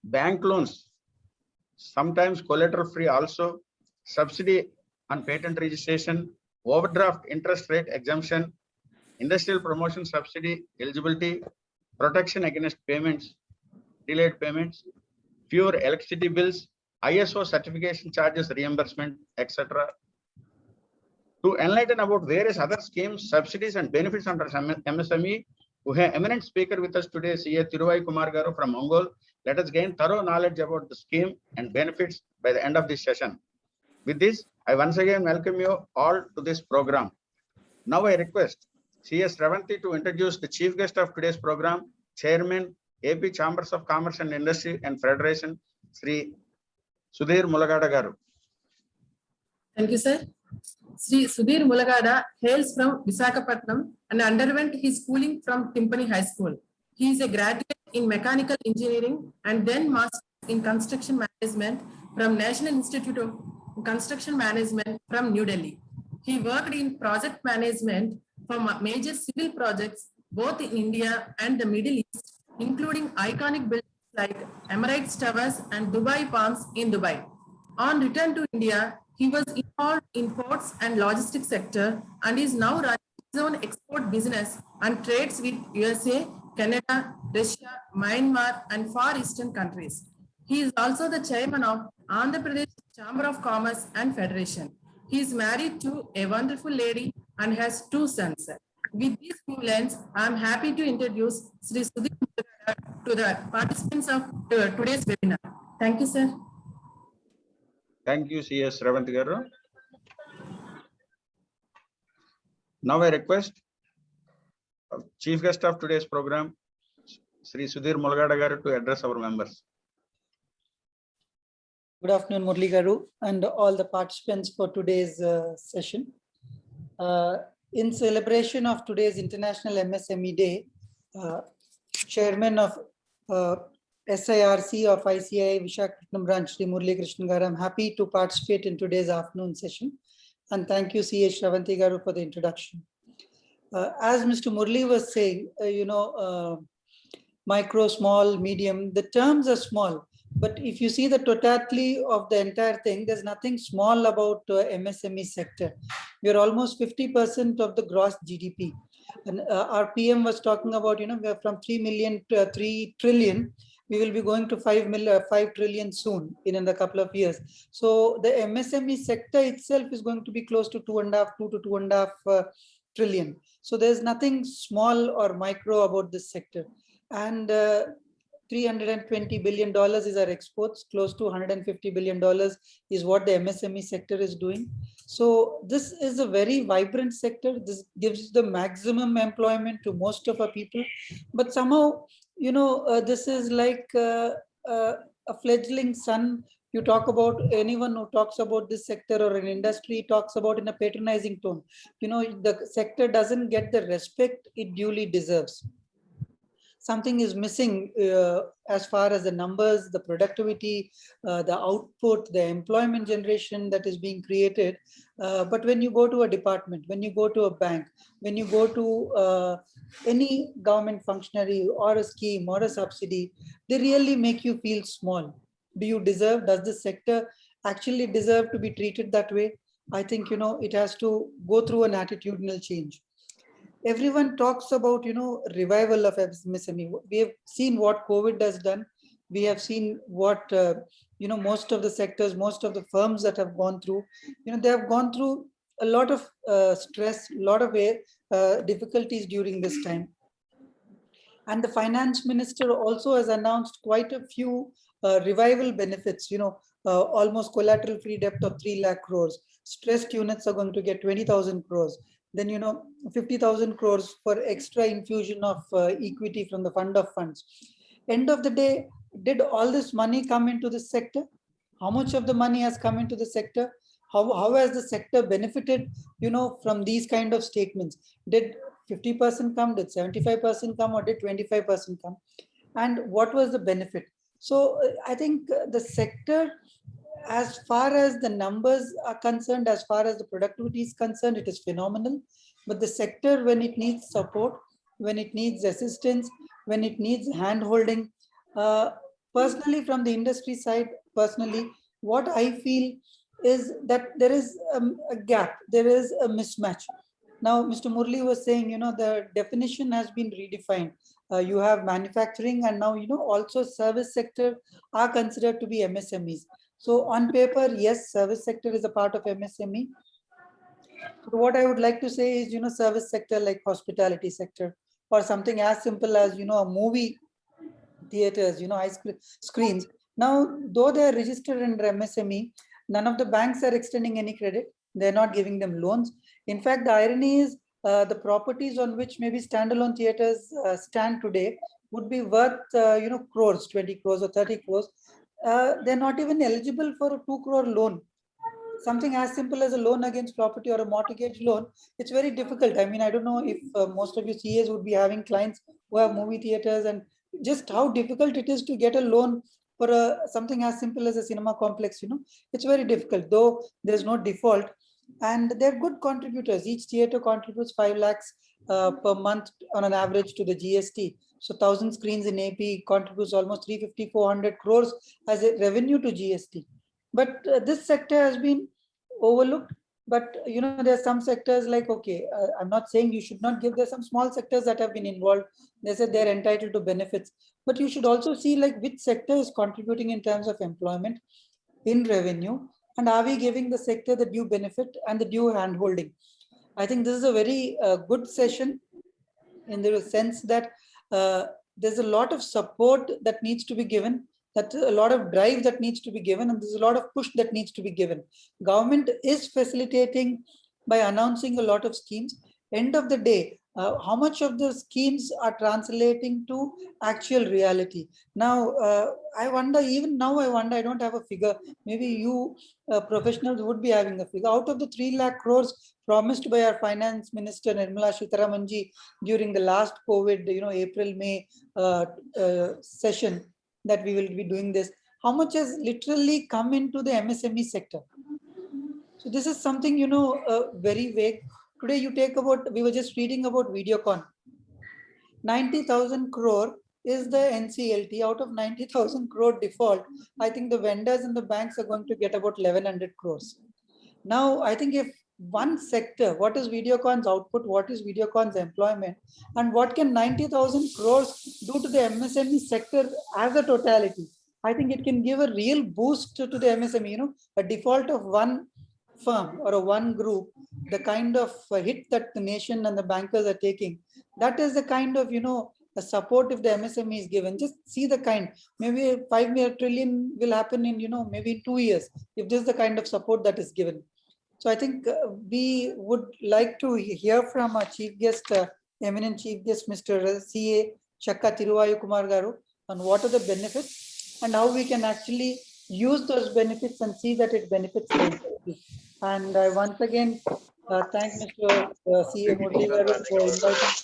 bank loans, sometimes collateral free also, subsidy on patent registration, overdraft interest rate exemption, industrial promotion subsidy eligibility, protection against payments, delayed payments, fewer electricity bills, ISO certification charges reimbursement, etc. To enlighten about various other schemes, subsidies and benefits under MSME, we have eminent speaker with us today, CA Tiruvai Kumar Garu from Ongole. Let us gain thorough knowledge about the scheme and benefits by the end of this session. With this, I once again welcome you all to this program. Now I request CS Ravanti to introduce the chief guest of today's program, Chairman, AP Chambers of Commerce and Industry and Federation, Sri Sudhir Mulagada Garu. Thank you, sir. Sri Sudhir Mulagada hails from Visakhapatnam and underwent his schooling from Timpani High School. He is a graduate in mechanical engineering and then master in construction management from National Institute of Construction Management from New Delhi. He worked in project management for major civil projects both in India and the Middle East, including iconic buildings like Emirates Towers and Dubai Palms in Dubai. On return to India, he was involved in ports and logistics sector and is now running his own export business and trades with USA, Canada, Russia, Myanmar, and Far Eastern countries. He is also the chairman of Andhra Pradesh Chamber of Commerce and Federation. He is married to a wonderful lady and has 2 sons. With these few lines, I am happy to introduce Sri Sudhir to the participants of today's webinar. Thank you, sir. Thank you, CS Ravanti Garu. Now I request chief guest of today's program, Sri Sudhir Mulagada Garu, to address our members. Good afternoon, Murli Garu, and all the participants for today's session. In celebration of today's International MSME Day, Chairman of SIRC of ICAI Visakhapatnam branch, Sri Murli Krishnan Garu, I'm happy to participate in today's afternoon session. And thank you, C.H. Ravanti Garu, for the introduction. As Mr. Murli was saying, micro, small, medium, the terms are small. But if you see the totality of the entire thing, there's nothing small about MSME sector. We are almost 50% of the gross GDP. And our PM was talking about, we are from 3 million to 3 trillion. We will be going to 5 trillion soon in a couple of years. So the MSME sector itself is going to be close to 2 to 2.5 trillion. So there's nothing small or micro about this sector. And $320 billion is our exports, close to $150 billion is what the MSME sector is doing. So this is a very vibrant sector. This gives the maximum employment to most of our people. But somehow, this is like a fledgling son. You talk about anyone who talks about this sector or an industry talks about in a patronizing tone. The sector doesn't get the respect it duly deserves. Something is missing as far as the numbers, the productivity, the output, the employment generation that is being created. But when you go to a department, when you go to a bank, when you go to any government functionary or a scheme or a subsidy, they really make you feel small. Do you deserve, does the sector actually deserve to be treated that way? I think, it has to go through an attitudinal change. Everyone talks about, revival of MSME. We have seen what COVID has done. We have seen what, most of the sectors, most of the firms that have gone through, they have gone through a lot of stress, a lot of difficulties during this time. And the finance minister also has announced quite a few revival benefits, almost collateral free debt of 3 lakh crores. Stressed units are going to get 20,000 crores. Then, 50,000 crores for extra infusion of equity from the fund of funds. End of the day, did all this money come into the sector? How much of the money has come into the sector? How has the sector benefited, from these kind of statements? Did 50% come? Did 75% come? Or did 25% come? And what was the benefit? So I think the sector, as far as the numbers are concerned, as far as the productivity is concerned, it is phenomenal. But the sector, when it needs support, when it needs assistance, when it needs hand-holding, Personally, from the industry side, personally, what I feel is that there is a gap, there is a mismatch. Now, Mr. Murli was saying, the definition has been redefined. You have manufacturing and now, also service sector are considered to be MSMEs. So on paper, yes, service sector is a part of MSME. But what I would like to say is, service sector like hospitality sector or something as simple as, a movie theaters, screens. Now, though they are registered under MSME, none of the banks are extending any credit. They're not giving them loans. In fact, the irony is the properties on which maybe standalone theaters stand today would be worth, crores, 20 crores or 30 crores. They're not even eligible for a 2 crore loan. Something as simple as a loan against property or a mortgage loan, it's very difficult. I mean, I don't know if most of you CAs would be having clients who have movie theaters, and just how difficult it is to get a loan for something as simple as a cinema complex. It's very difficult, though there's no default. And they're good contributors. Each theater contributes 5 lakhs per month on an average to the GST. So 1,000 screens in AP contributes almost 350, 400 crores as a revenue to GST. But this sector has been overlooked. But there are some sectors like, okay, I'm not saying you should not give. There's some small sectors that have been involved. They said they're entitled to benefits, but you should also see like which sector is contributing in terms of employment, in revenue, and are we giving the sector the due benefit and the due handholding. I think this is a very good session in the sense that there's a lot of support that needs to be given, that a lot of drive that needs to be given, and there's a lot of push that needs to be given. Government is facilitating by announcing a lot of schemes. End of the day, how much of the schemes are translating to actual reality? Now, I wonder, even now I wonder, I don't have a figure. Maybe you professionals would be having a figure. Out of the 3 lakh crores promised by our finance minister, Nirmala Sitharamanji, during the last COVID, April-May session, that we will be doing this, how much has literally come into the MSME sector? So this is something, very vague. Today you take about, we were just reading about Videocon. 90,000 crore is the NCLT. Out of 90,000 crore default, I think the vendors and the banks are going to get about 1,100 crores. Now, I think if one sector, what is Videocon's output, what is Videocon's employment, and what can 90,000 crores do to the MSME sector as a totality? I think it can give a real boost to the MSME, a default of one firm or a one group, the kind of hit that the nation and the bankers are taking, that is the kind of, the support if the MSME is given. Just see the kind, maybe 5 trillion will happen in, maybe 2 years, if this is the kind of support that is given. So I think we would like to hear from our chief guest, eminent chief guest, Mr. C.A. Chakka Thiruvayu Kumar Garu, on what are the benefits and how we can actually use those benefits and see that it benefits the industry. And I once again thank Mr. C.A. Murli Garu for inviting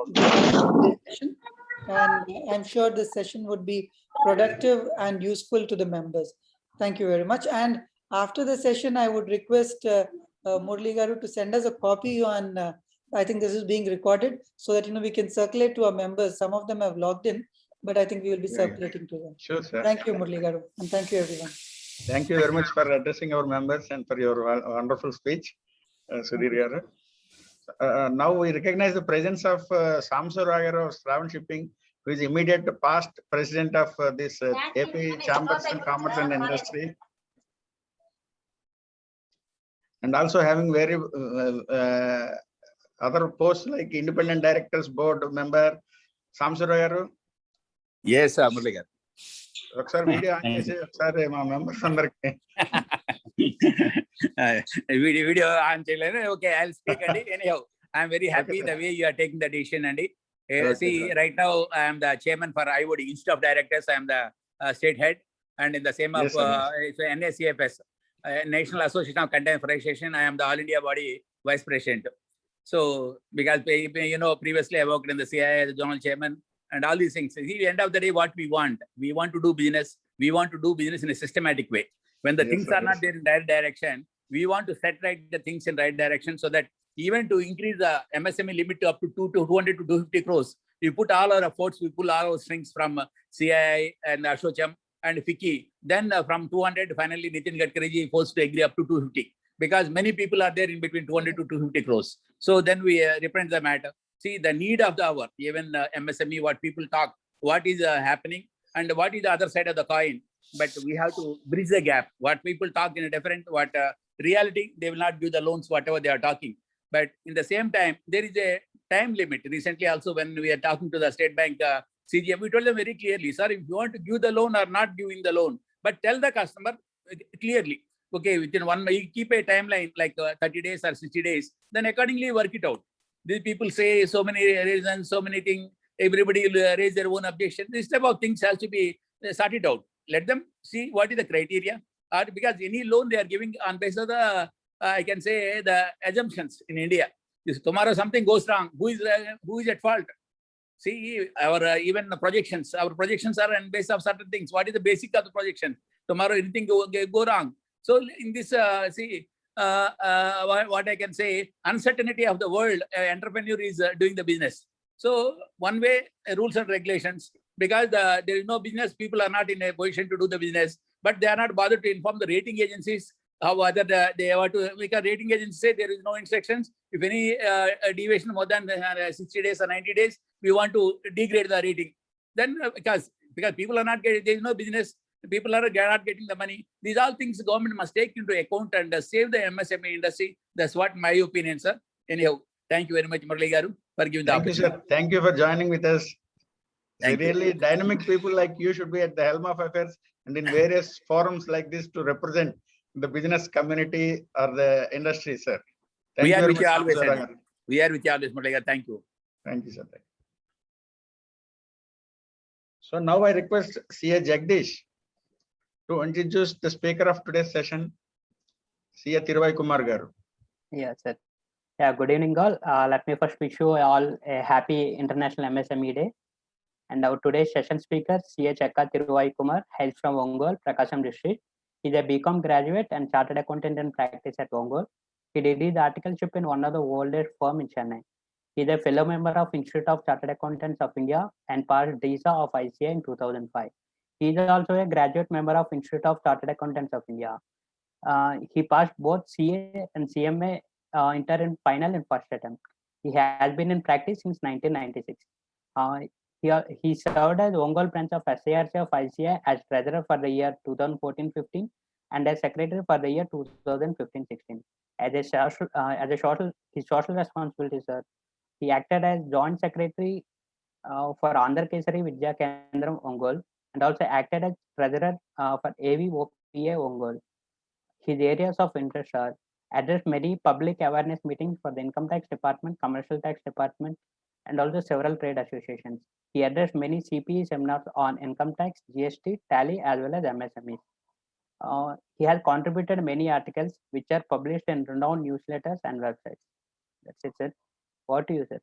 me to this session. And I'm sure this session would be productive and useful to the members. Thank you very much. And after the session, I would request Murli Garu to send us a copy on, I think this is being recorded, so that we can circulate to our members. Some of them have logged in, but I think we will be circulating to them. Sure, sir. Thank you, Murli Garu, and thank you, everyone. Thank you very much for addressing our members and for your wonderful speech, Sudhir Garu. Now we recognize the presence of Samsura Garu of Shravan Shipping, who is immediate past president of this AP Chambers and Commerce and Industry, and also having very other posts like independent directors board member. Samsura Garu. Yes, Murli Garu. ఒకసారి video on చేసి ఒకసారి మా members అందరికి video on cheyalenu. Okay, I'll speak and anyhow I'm very happy the way you are taking the decision. And see, right now I am the chairman for IOD Institute of Directors. I am the state head, and in the same of NACFS, National Association of Containerization, I am the All India body vice president. So because previously I worked in the CII as the general chairman and all these things. See, at the end of the day, what we want to do business. We want to do business in a systematic way. When the things are not there in right direction, we want to set right the things in right direction, so that even to increase the MSME limit up to 200 to 250 crores, We put all our efforts, we pull all our strings from CII and Ashocham and FICCI. Then from 200, finally Nitin Gadkari ji forced to agree up to 250 because many people are there in between 200 to 250 crores. So then we represent the matter. See the need of the hour, even MSME, what people talk, what is happening and what is the other side of the coin. But we have to bridge the gap. What people talk in a different, what reality, they will not give the loans, whatever they are talking. But in the same time, there is a time limit. Recently also, when we are talking to the State Bank CGM, we told them very clearly, sir, if you want to give the loan or not giving the loan, but tell the customer clearly, okay, within 1 month, you keep a timeline like 30 days or 60 days, then accordingly work it out. These people say so many reasons, so many things, everybody will raise their own objection. This type of things has to be sorted out. Let them see what is the criteria, because any loan they are giving on basis of the, I can say, the assumptions in India. If tomorrow something goes wrong, who is at fault? See, our even the projections, our projections are on basis of certain things. What is the basic of the projection? Tomorrow anything go wrong. So in this, what I can say, uncertainty of the world, entrepreneur is doing the business. So one way, rules and regulations, because there is no business, people are not in a position to do the business, but they are not bothered to inform the rating agencies how whether they have to, because rating agencies say there is no instructions. If any deviation more than 60 days or 90 days, we want to degrade the rating. Then because people are not getting, there is no business, people are not getting the money. These all things government must take into account and save the MSME industry. That's what my opinion, sir. Anyhow, thank you very much, Murali Garu, for giving the Thank you, opportunity. sir. Thank you for joining with us. Thank you. Really dynamic people like you should be at the helm of affairs and in various forums like this to represent the business community or the industry, sir. Thank We you are very with you much, always, Officer sir. Rangan. We are with you always, Murali Garu. Thank you. Thank you, sir. So now I request CA Jagdish to introduce the speaker of today's session, CA Tiruvai Kumar Garu. Yes, sir. Yeah, good evening, all. Let me first wish you all a happy International MSME Day. And our today's session speaker, CA Chakka Tiruvai Kumar, hails from Ongole, Prakasam district. He's a BCom graduate and chartered accountant in practice at Ongole. He did his articleship in one of the oldest firm in Chennai. He's a fellow member of Institute of Chartered Accountants of India and passed DISA of ICA in 2005. He is also a graduate member of Institute of Chartered Accountants of India. He passed both CA and CMA inter and final in first attempt. He has been in practice since 1996. He served as Ongole branch of SARC of ICI as treasurer for the year 2014-15 and as secretary for the year 2015-16. His social responsibilities are, he acted as joint secretary for Andhra Kesari Vidya Kendram Ongole and also acted as treasurer for AVOPA Ongole. His areas of interest are addressed many public awareness meetings for the income tax department, commercial tax department, and also several trade associations. He addressed many CPE seminars on income tax, GST, tally, as well as MSMEs. He has contributed many articles which are published in renowned newsletters and websites. That's it, sir. What do you say?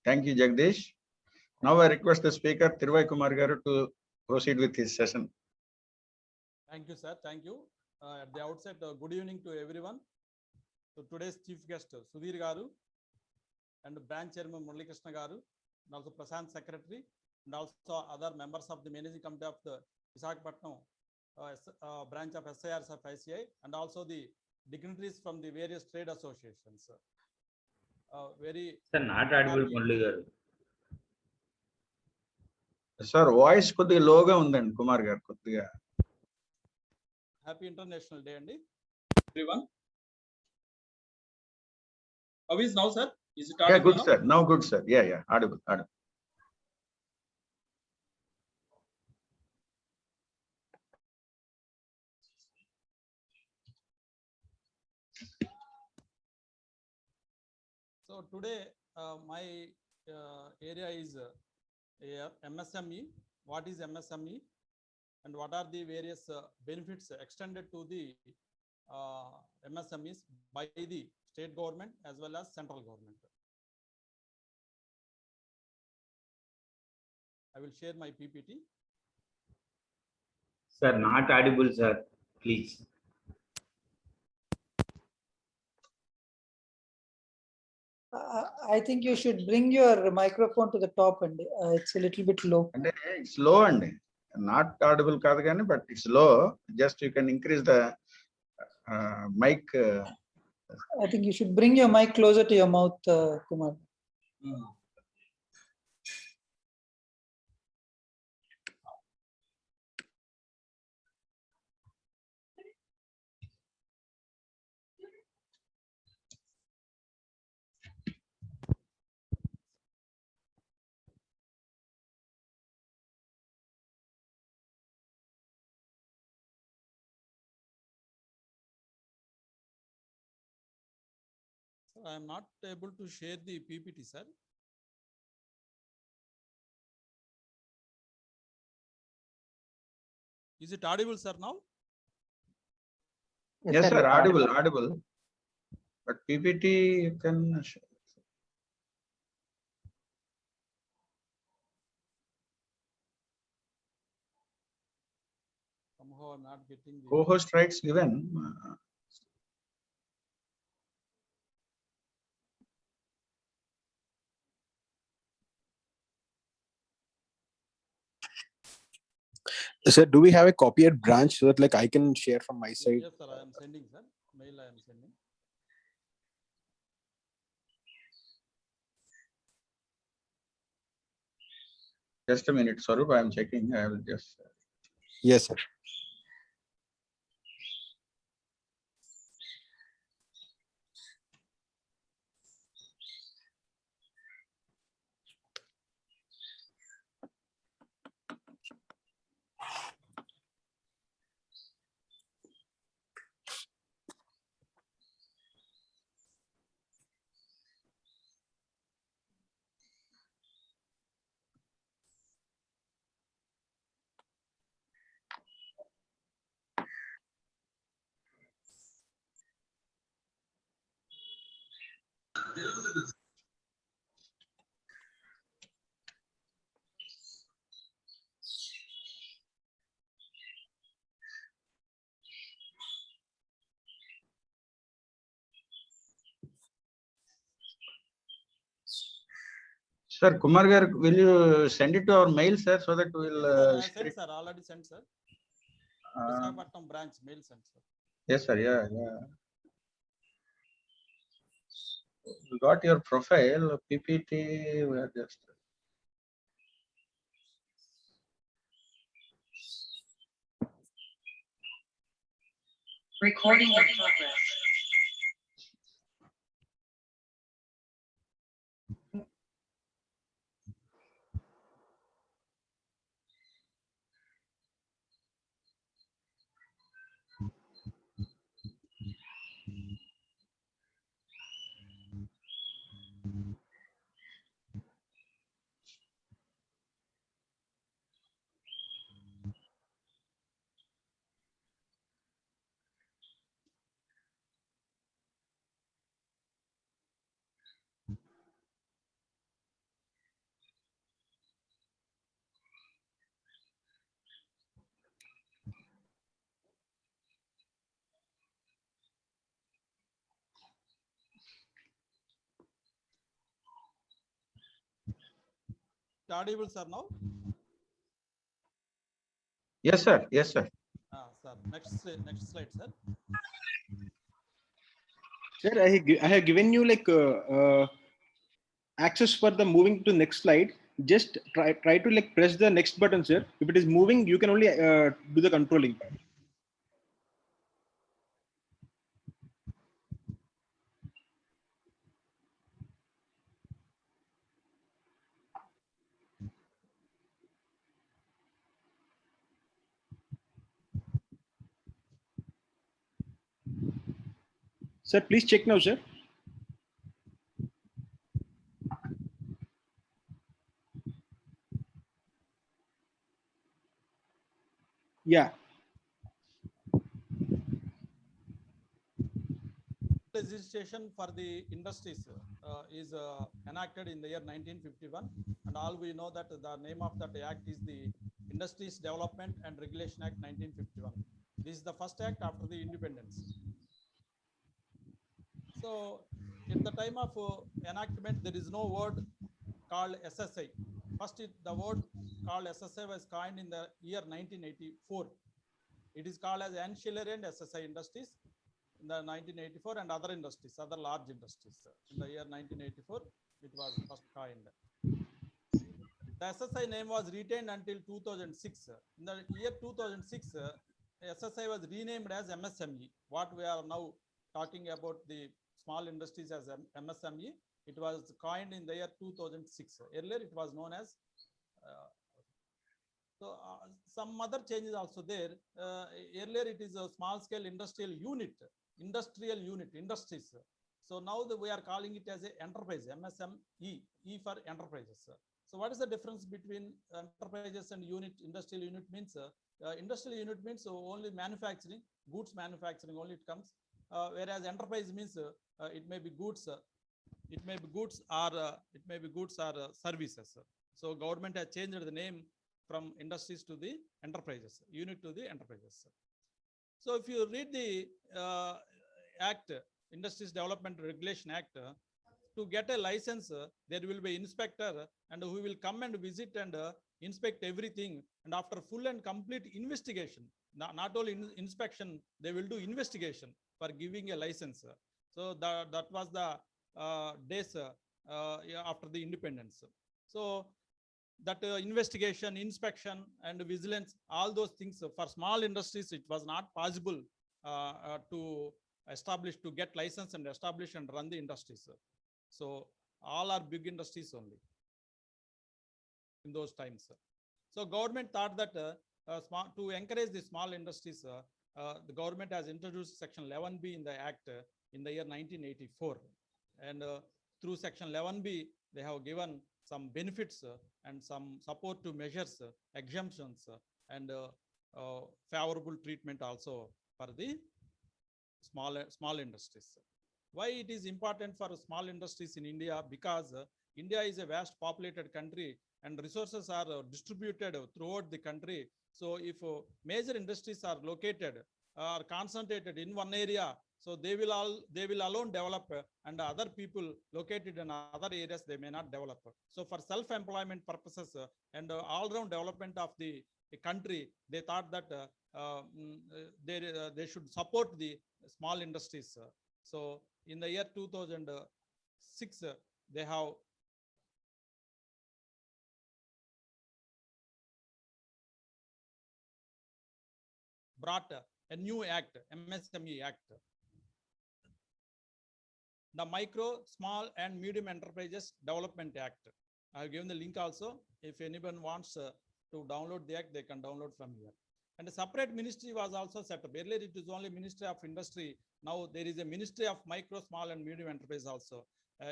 Thank you, Jagdish. Now I request the speaker, Tiruvai Kumar Garu, to proceed with his session. Thank you, sir. Thank you. At the outset, good evening to everyone. So today's chief guest, Sudhir Garu, and branch chairman Murali Krishna Garu, and also Prasant secretary, and also other members of the managing committee of the Visakhapatnam branch of SIRs of ICI, and also the dignitaries from the various trade associations. Very. Sir, not audible, Murali Garu. Sir, voice కొద్దిగా లోగా ఉందండి కుమార్ గారు కొద్దిగా. Happy International Day, Andy. Everyone. How is now, sir? Is it audible? Yeah, good, now? sir. Now good, sir. Yeah, audible. So today, my area is MSME. What is MSME? And what are the various benefits extended to the MSMEs by the state government as well as central government? I will share my PPT. Sir, not audible, sir. Please. I think you should bring your microphone to the top and it's a little bit low. అంటే it's low అండి. Not audible కాదు కానీ, but it's low. Just you can increase the mic. I think you should bring your mic closer to your mouth, Kumar. I am not able to share the PPT, sir. Is it audible, sir, now? Yes, sir, audible. audible. But PPT you can. Somehow I'm not getting the. Co-host rights given. Sir, do we have a copy at branch so that like I can share from my side? Yes, sir, I am sending, sir. Mail I am sending. Just a minute, Swaroop, I am checking. I will just. Yes, sir. Sir, Kumar Gar, will you send it to our mail, sir, so that we will. I share sent, it? sir, already sent, sir. Uh, Visakhapatnam branch mail sent, sir. Yes, sir, yeah. We got your profile, PPT, we are just. Recording in progress. Audible, sir, now? Yes, sir, yes, sir. Sir, next slide, sir. Sir, I have given you like access for the moving to next slide. Just try to like press the next button, sir. If it is moving, you can only do the controlling. Sir, please check now, sir. Yeah. Legislation for the industries is enacted in the year 1951, and all we know that the name of that act is the Industries Development and Regulation Act 1951. This is the first act after the independence. So at the time of enactment, there is no word called SSI. First, the word called SSI was coined in the year 1984. It is called as ancillary and SSI industries in the 1984 and other industries, other large industries. In the year 1984, it was first coined. The SSI name was retained until 2006. In the year 2006, SSI was renamed as MSME. What we are now talking about the small industries as MSME, it was coined in the year 2006. Earlier, it was known as some other changes also there. Earlier, it is a small scale industrial unit, industries. So now we are calling it as a enterprise, MSME, E for enterprises. So what is the difference between enterprises and unit? Industrial unit means industrial unit means only manufacturing, goods manufacturing only it comes. Whereas enterprise means it may be goods, it may be goods or services. So government has changed the name from industries to the enterprises, unit to the enterprises. So if you read the Act, Industries Development Regulation Act, to get a license, there will be inspector and who will come and visit and inspect everything. And after full and complete investigation, not only inspection, they will do investigation for giving a license. So that was the days after the independence. So that investigation, inspection, and vigilance, all those things for small industries, it was not possible to establish, to get license and establish and run the industries. So all are big industries only in those times. So government thought that to encourage the small industries, the government has introduced Section 11B in the Act in the year 1984. And through Section 11B, they have given some benefits and some support to measures, exemptions, and favorable treatment also for the small industries. Why it is important for small industries in India? Because India is a vast populated country and resources are distributed throughout the country. So if major industries are located or concentrated in one area, so they will alone develop, and other people located in other areas, they may not develop. So for self-employment purposes and all-round development of the country, they thought that they should support the small industries. So in the year 2006, they have brought a new act, MSME Act. The Micro, Small and Medium Enterprises Development Act. I have given the link also. If anyone wants to download the act, they can download from here. And a separate ministry was also set up. Earlier, it was only Ministry of Industry. Now there is a Ministry of Micro, Small and Medium Enterprise also.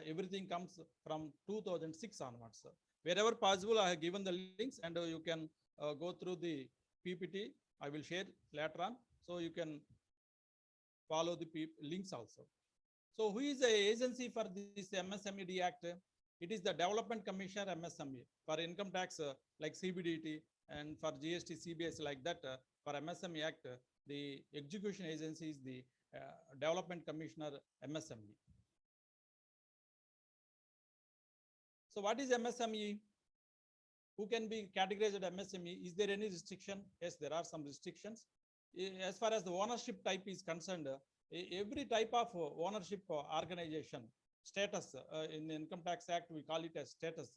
Everything comes from 2006 onwards. Wherever possible, I have given the links, and you can go through the PPT. I will share later on. So you can follow the links also. So who is the agency for this MSMED Act? It is the Development Commissioner MSME. For income tax like CBDT, and for GST, CBS like that. For MSME Act, the execution agency is the Development Commissioner MSME. So what is MSME? Who can be categorized as MSME? Is there any restriction? Yes, there are some restrictions. As far as the ownership type is concerned, every type of ownership organization status in the Income Tax Act, we call it as status,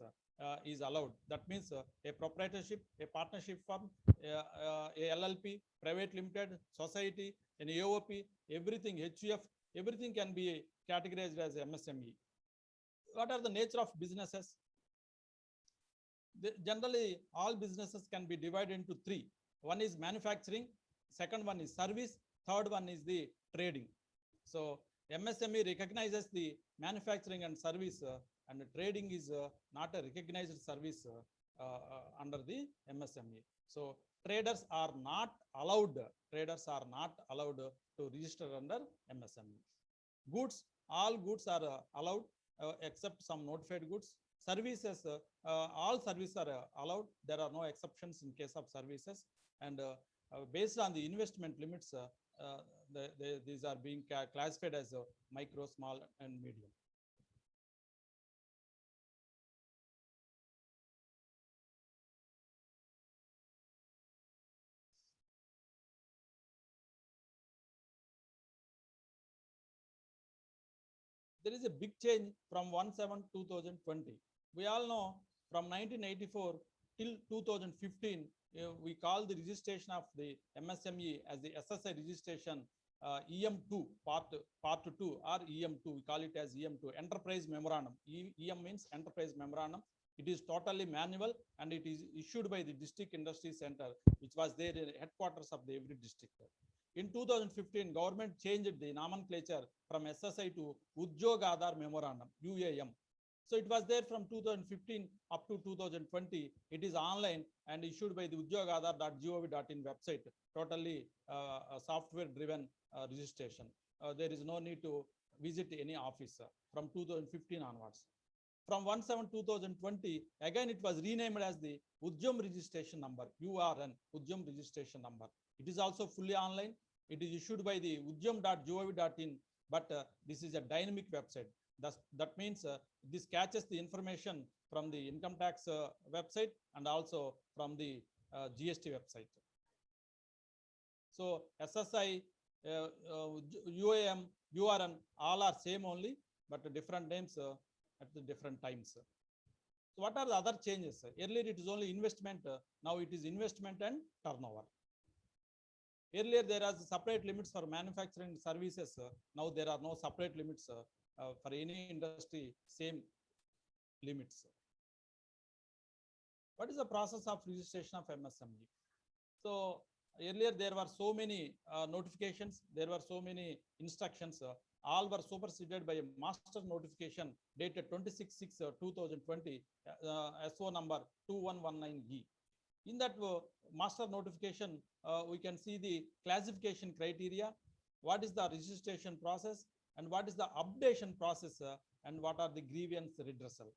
is allowed. That means a proprietorship, a partnership firm, a LLP, private limited, society, an AOP, everything, HUF, everything can be categorized as MSME. What are the nature of businesses? Generally, all businesses can be divided into three. One is manufacturing, second one is service, third one is the trading. So MSME recognizes the manufacturing and service, and trading is not a recognized service under the MSME. So traders are not allowed to register under MSME. Goods, all goods are allowed except some notified goods. Services, all services are allowed. There are no exceptions in case of services. And based on the investment limits, these are being classified as micro, small, and medium. there is a big change from 1/7/2020. We all know from 1984 till 2015, we call the registration of the MSME as the SSI registration EM2 part 2 or EM2. We call it as EM2, Enterprise Memorandum. EM means Enterprise Memorandum. It is totally manual and it is issued by the District Industry Center, which was there in headquarters of the every district. In 2015, government changed the nomenclature from SSI to Udyog Aadhar Memorandum, UAM. So it was there from 2015 up to 2020. It is online and issued by the udyogaadhar.gov.in website, totally software-driven registration. There is no need to visit any office from 2015 onwards. From 1/7/2020, again it was renamed as the Udyam Registration Number, URN, Udyam Registration Number. It is also fully online. It is issued by the udyam.gov.in, but this is a dynamic website. That means this catches the information from the income tax website and also from the GST website. So SSI, UAM, URN, all are same only, but different names at the different times. So what are the other changes? Earlier it is only investment. Now it is investment and turnover. Earlier there are separate limits for manufacturing services. Now there are no separate limits for any industry, same limits. What is the process of registration of MSME? So earlier there were so many notifications, there were so many instructions, all were superseded by a master notification dated 26/6/2020, SO number 2119E. In that master notification, we can see the classification criteria, what is the registration process, and what is the updation process, and what are the grievance redressal.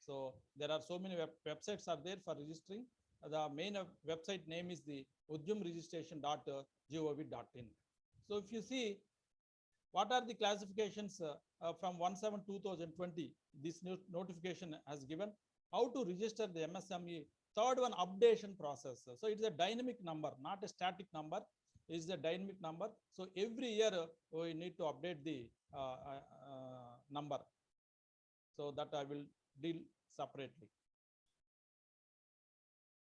So there are so many websites are there for registering. The main website name is the udyamregistration.gov.in. So if you see, what are the classifications from 1/7/2020, this notification has given how to register the MSME. Third one, updation process. So it's a dynamic number, not a static number. It's a dynamic number. So every year we need to update the number. So that I will deal separately.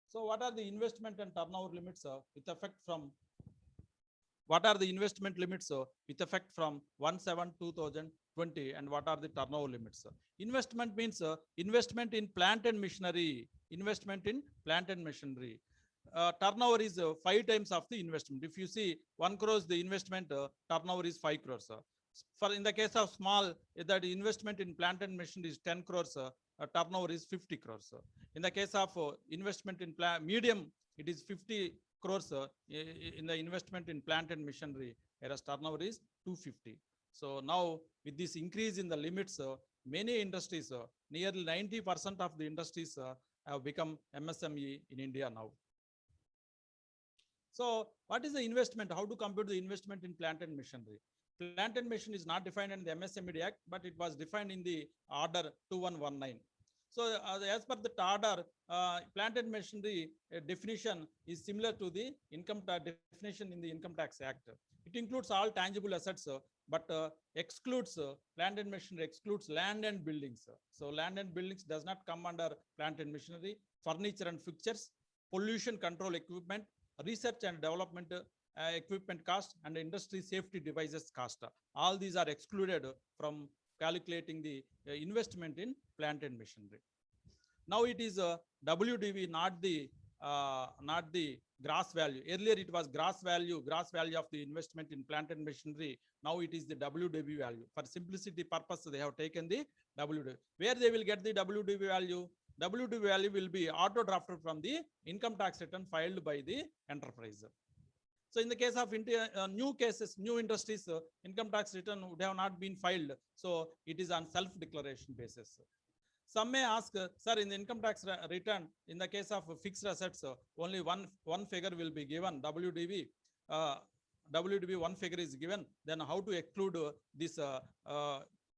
So what are the investment and turnover limits with effect from? What are the investment limits with effect from 1/7/2020, and what are the turnover limits? Investment means investment in plant and machinery. Investment in plant and machinery. Turnover is 5 times of the investment. If you see 1 crore, the investment turnover is 5 crores. For in the case of small, that investment in plant and machinery is 10 crores, turnover is 50 crores. In the case of investment in medium, it is 50 crores in the investment in plant and machinery, whereas turnover is 250. So now with this increase in the limits, many industries, nearly 90% of the industries have become MSME in India now. So what is the investment? How to compute the investment in plant and machinery? Plant and machinery is not defined in the MSME Act, but it was defined in the order 2119. So as per the order, plant and machinery definition is similar to the income definition in the Income Tax Act. It includes all tangible assets, but excludes plant and machinery, excludes land and buildings. So land and buildings does not come under plant and machinery. Furniture and fixtures, pollution control equipment, research and development equipment cost, and industry safety devices cost. All these are excluded from calculating the investment in plant and machinery. Now it is WDV, not the gross value. Earlier it was gross value of the investment in plant and machinery. Now it is the WDV value. For simplicity purpose, they have taken the WDV. Where they will get the WDV value? WDV value will be auto drafted from the income tax return filed by the enterprise. So in the case of new cases, new industries, income tax return would have not been filed. So it is on self-declaration basis. Some may ask, sir, in the income tax return, in the case of fixed assets, only one figure will be given, WDV. WDV one figure is given. Then how to exclude this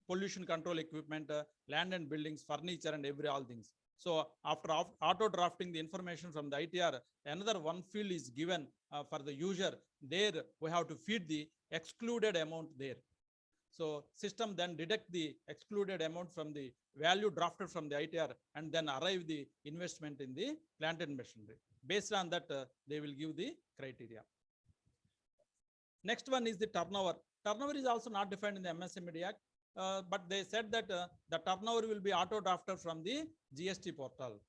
pollution control equipment, land and buildings, furniture, and all things. So after auto drafting the information from the ITR, another one field is given for the user. There we have to feed the excluded amount there. So system then deduct the excluded amount from the value drafted from the ITR and then arrive the investment in the plant and machinery. Based on that, they will give the criteria. Next one is the turnover. Turnover is also not defined in the MSME Act, but they said that the turnover will be auto drafted from the GST portal.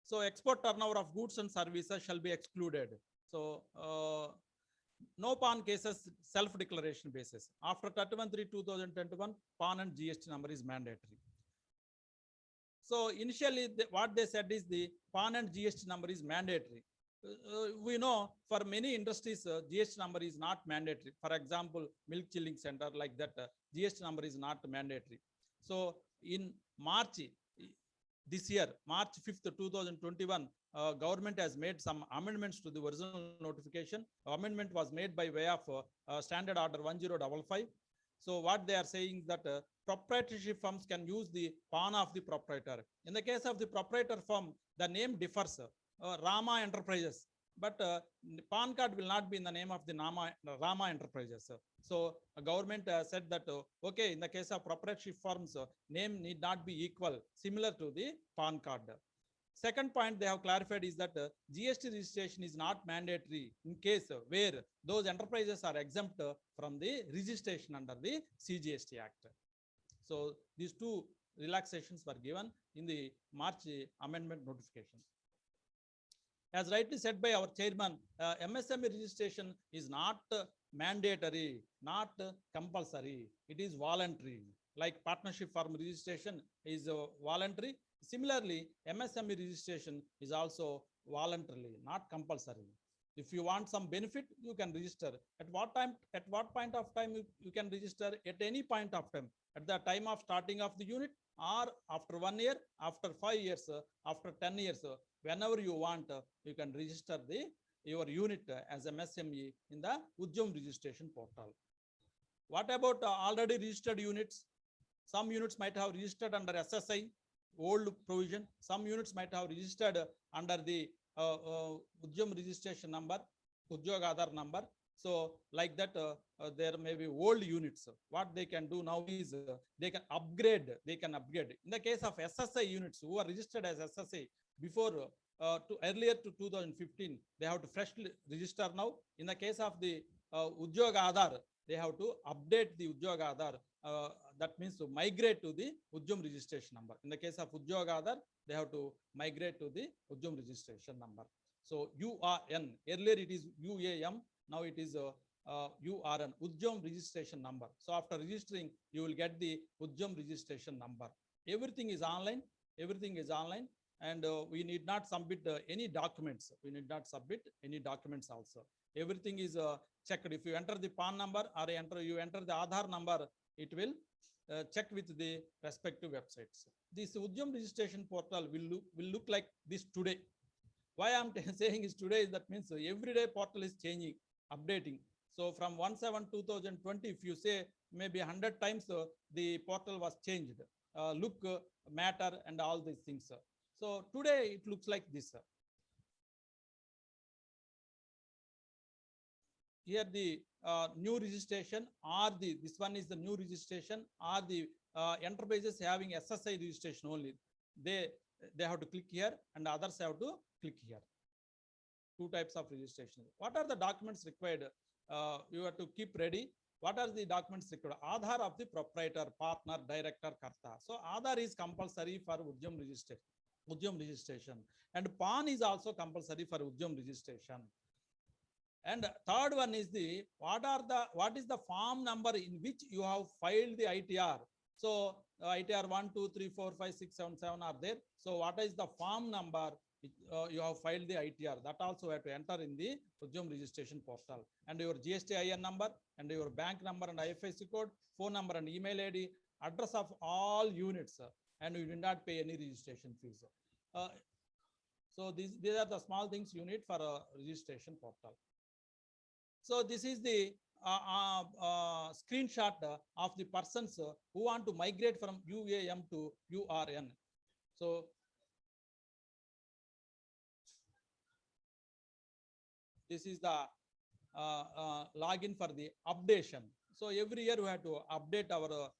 So export turnover of goods and services shall be excluded. So no PAN cases self-declaration basis. After 31/3/2021, PAN and GST number is mandatory. So initially, what they said is the PAN and GST number is mandatory. We know for many industries, GST number is not mandatory. For example, milk chilling center like that, GST number is not mandatory. So in March this year, March 5th, 2021, government has made some amendments to the original notification. Amendment was made by way of Standard Order 1055. So what they are saying that proprietorship firms can use the PAN of the proprietor. In the case of the proprietor firm, the name differs. Rama Enterprises, but PAN card will not be in the name of the Rama Enterprises. So government said that, okay, in the case of proprietorship firms, name need not be equal, similar to the PAN card. Second point they have clarified is that GST registration is not mandatory in case where those enterprises are exempt from the registration under the CGST Act. So these two relaxations were given in the March amendment notification. As rightly said by our chairman, MSME registration is not mandatory, not compulsory. It is voluntary. Like partnership firm registration is voluntary. Similarly, MSME registration is also voluntarily, not compulsory. If you want some benefit, you can register. At what point of time you can register? At any point of time. At the time of starting of the unit, or after 1 year, after 5 years, after 10 years, whenever you want, you can register your unit as MSME in the Udyam registration portal. What about already registered units? Some units might have registered under SSI, old provision. Some units might have registered under the Udyam registration number, Udyoga Aadhar number. So like that, there may be old units. What they can do now is they can upgrade. In the case of SSI units who are registered as SSI before earlier to 2015, they have to freshly register now. In the case of the Udyoga Aadhar, they have to update the Udyoga Aadhar. That means to migrate to the Udyam registration number. In the case of Udyoga Aadhar, they have to migrate to the Udyam registration number. So URN, earlier it is UAM, now it is URN, Udyam registration number. So after registering, you will get the Udyam registration number. Everything is online, and we need not submit any documents. Also. Everything is checked. If you enter the PAN number or you enter the Aadhar number, it will check with the respective websites. This Udyam registration portal will look like this today. Why I'm saying is today is that means every day portal is changing, updating. So from 1/7/2020, if you say maybe 100 times the portal was changed, look, matter, and all these things. So today it looks like this. Here the new registration or this one is the new registration or the enterprises having SSI registration only. They have to click here and others have to click here. Two types of registration. What are the documents required? You have to keep ready. What are the documents required? Aadhar of the proprietor, partner, director, karta. So Aadhar is compulsory for Udyam registration. And PAN is also compulsory for Udyam registration. And third one is what is the form number in which you have filed the ITR? So ITR 1, 2, 3, 4, 5, 6, 7, 7 are there. So what is the form number you have filed the ITR? That also have to enter in the Udyam registration portal. And your GSTIN number and your bank number and IFSC code, phone number and email ID, address of all units, and you did not pay any registration fees. So these are the small things you need for a registration portal. So this is the screenshot of the persons who want to migrate from UAM to URN. So this is the login for the updation. So every year we have to update our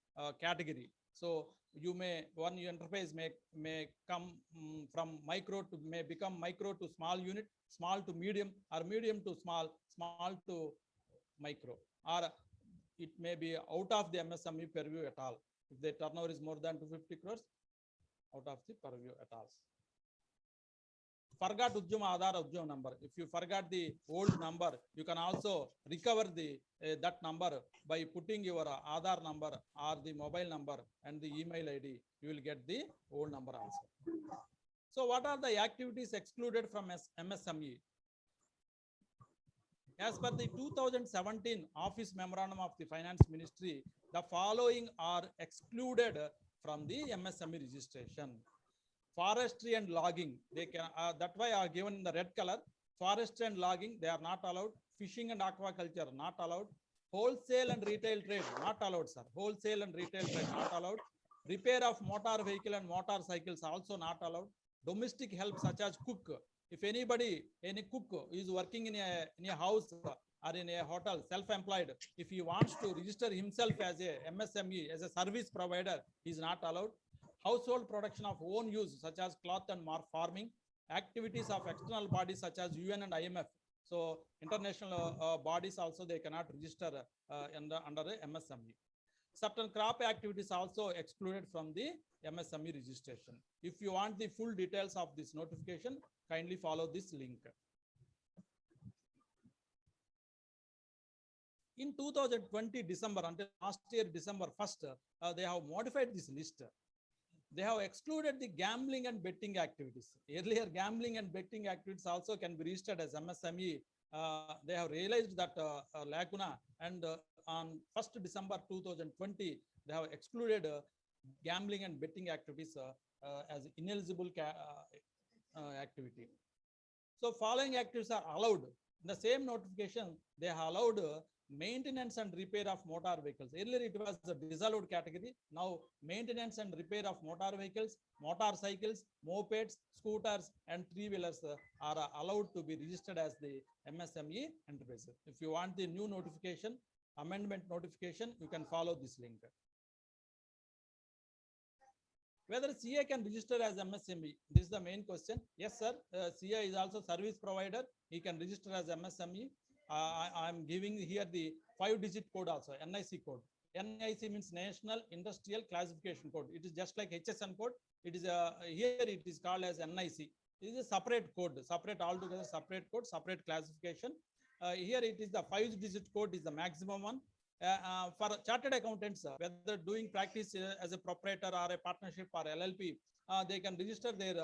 category. So you may, one interface may come from micro to, may become micro to small unit, small to medium, or medium to small, small to micro, or it may be out of the MSME purview at all. If the turnover is more than 250 crores, out of the purview at all. Forgot Ujjum Aadhar Ujjum number. If you forgot the old number, you can also recover the that number by putting your Aadhar number or the mobile number and the email ID. You will get the old number also. So what are the activities excluded from MSME? As per the 2017 Office Memorandum of the Finance Ministry, the following are excluded from the MSME registration. Forestry and logging, they can, that's why are given in the red color. Forestry and logging, they are not allowed. Fishing and aquaculture, not allowed. Wholesale and retail trade, not allowed, sir. Wholesale and retail trade, not allowed. Repair of motor vehicle and motorcycles, also not allowed. Domestic help such as cook. If anybody, any cook is working in a house or in a hotel, self-employed, if he wants to register himself as a MSME, as a service provider, he is not allowed. Household production of own use such as cloth and farming, activities of external bodies such as UN and IMF. So international bodies also, they cannot register under the MSME. Certain crop activities also excluded from the MSME registration. If you want the full details of this notification, kindly follow this link. In 2020 December, until last year December 1st, they have modified this list. They have excluded the gambling and betting activities. Earlier, gambling and betting activities also can be registered as MSME. They have realized that lacuna, and on 1st December 2020, they have excluded gambling and betting activities as ineligible activity. So following activities are allowed. In the same notification, they have allowed maintenance and repair of motor vehicles. Earlier it was a disallowed category. Now maintenance and repair of motor vehicles, motorcycles, mopeds, scooters and three-wheelers are allowed to be registered as the MSME enterprises. If you want the new notification, amendment notification, you can follow this link. Whether CA can register as MSME, this is the main question. Yes, sir. CA is also service provider. He can register as MSME. I am giving here the 5-digit code also, NIC code. NIC means National Industrial Classification Code. It is just like HSN code. It is here it is called as NIC. It is a separate code, separate altogether, separate code, separate classification. Here it is the 5-digit code is the maximum one. For chartered accountants, whether doing practice as a proprietor or a partnership or LLP, they can register their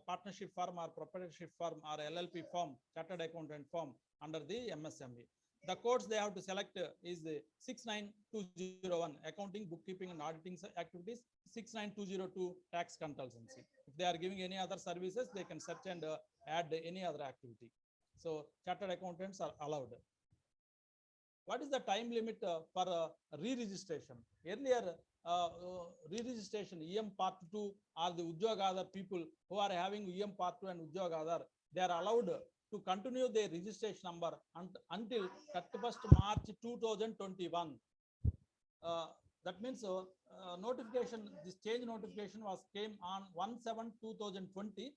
partnership firm or proprietorship firm or LLP firm, chartered accountant firm under the MSME. The codes they have to select is the 69201 accounting, bookkeeping and auditing activities, 69202 tax consultancy. If they are giving any other services, they can search and add any other activity. So chartered accountants are allowed. What is the time limit for re-registration? Earlier, re-registration, EM Part 2 or the Ujjogadar people who are having EM Part 2 and Ujjogadar, they are allowed to continue their registration number until 31st March 2021. That means notification, this change notification came on 1/7/2020.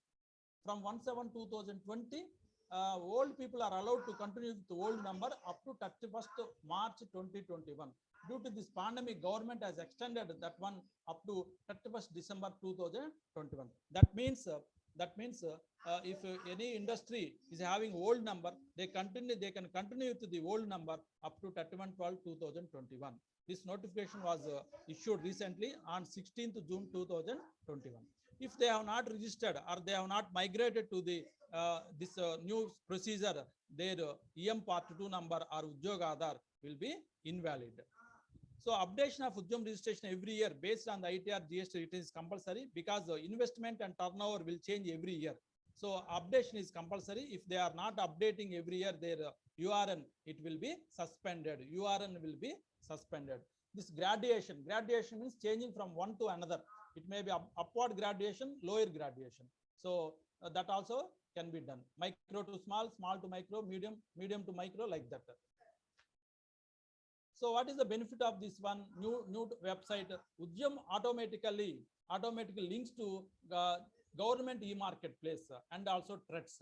From 1/7/2020, old people are allowed to continue with the old number up to 31st March 2021. Due to this pandemic, government has extended that one up to 31st December 2021. That means if any industry is having old number, they can continue to the old number up to 31/12/2021. This notification was issued recently on 16th June 2021. If they have not registered or they have not migrated to the this new procedure, their EM Part 2 number or Ujjogadar will be invalid. So updation of Ujjum registration every year based on the ITR GST it is compulsory because the investment and turnover will change every year. So updation is compulsory. If they are not updating every year their URN, it will be suspended. URN will be suspended. This graduation means changing from one to another. It may be upward graduation, lower graduation. So that also can be done. Micro to small, small to micro, medium to micro, like that. So what is the benefit of this one new website? Udyam automatically links to government e-marketplace and also threats.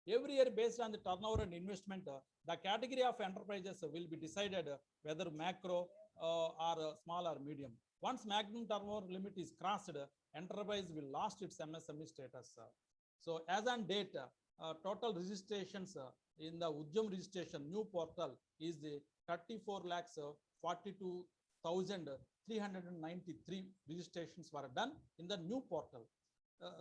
Every year based on the turnover and investment, the category of enterprises will be decided whether macro or small or medium. Once maximum turnover limit is crossed, enterprise will lost its MSME status. So as on date, total registrations in the Udyam registration new portal is the 34 lakhs 42,393 registrations were done in the new portal.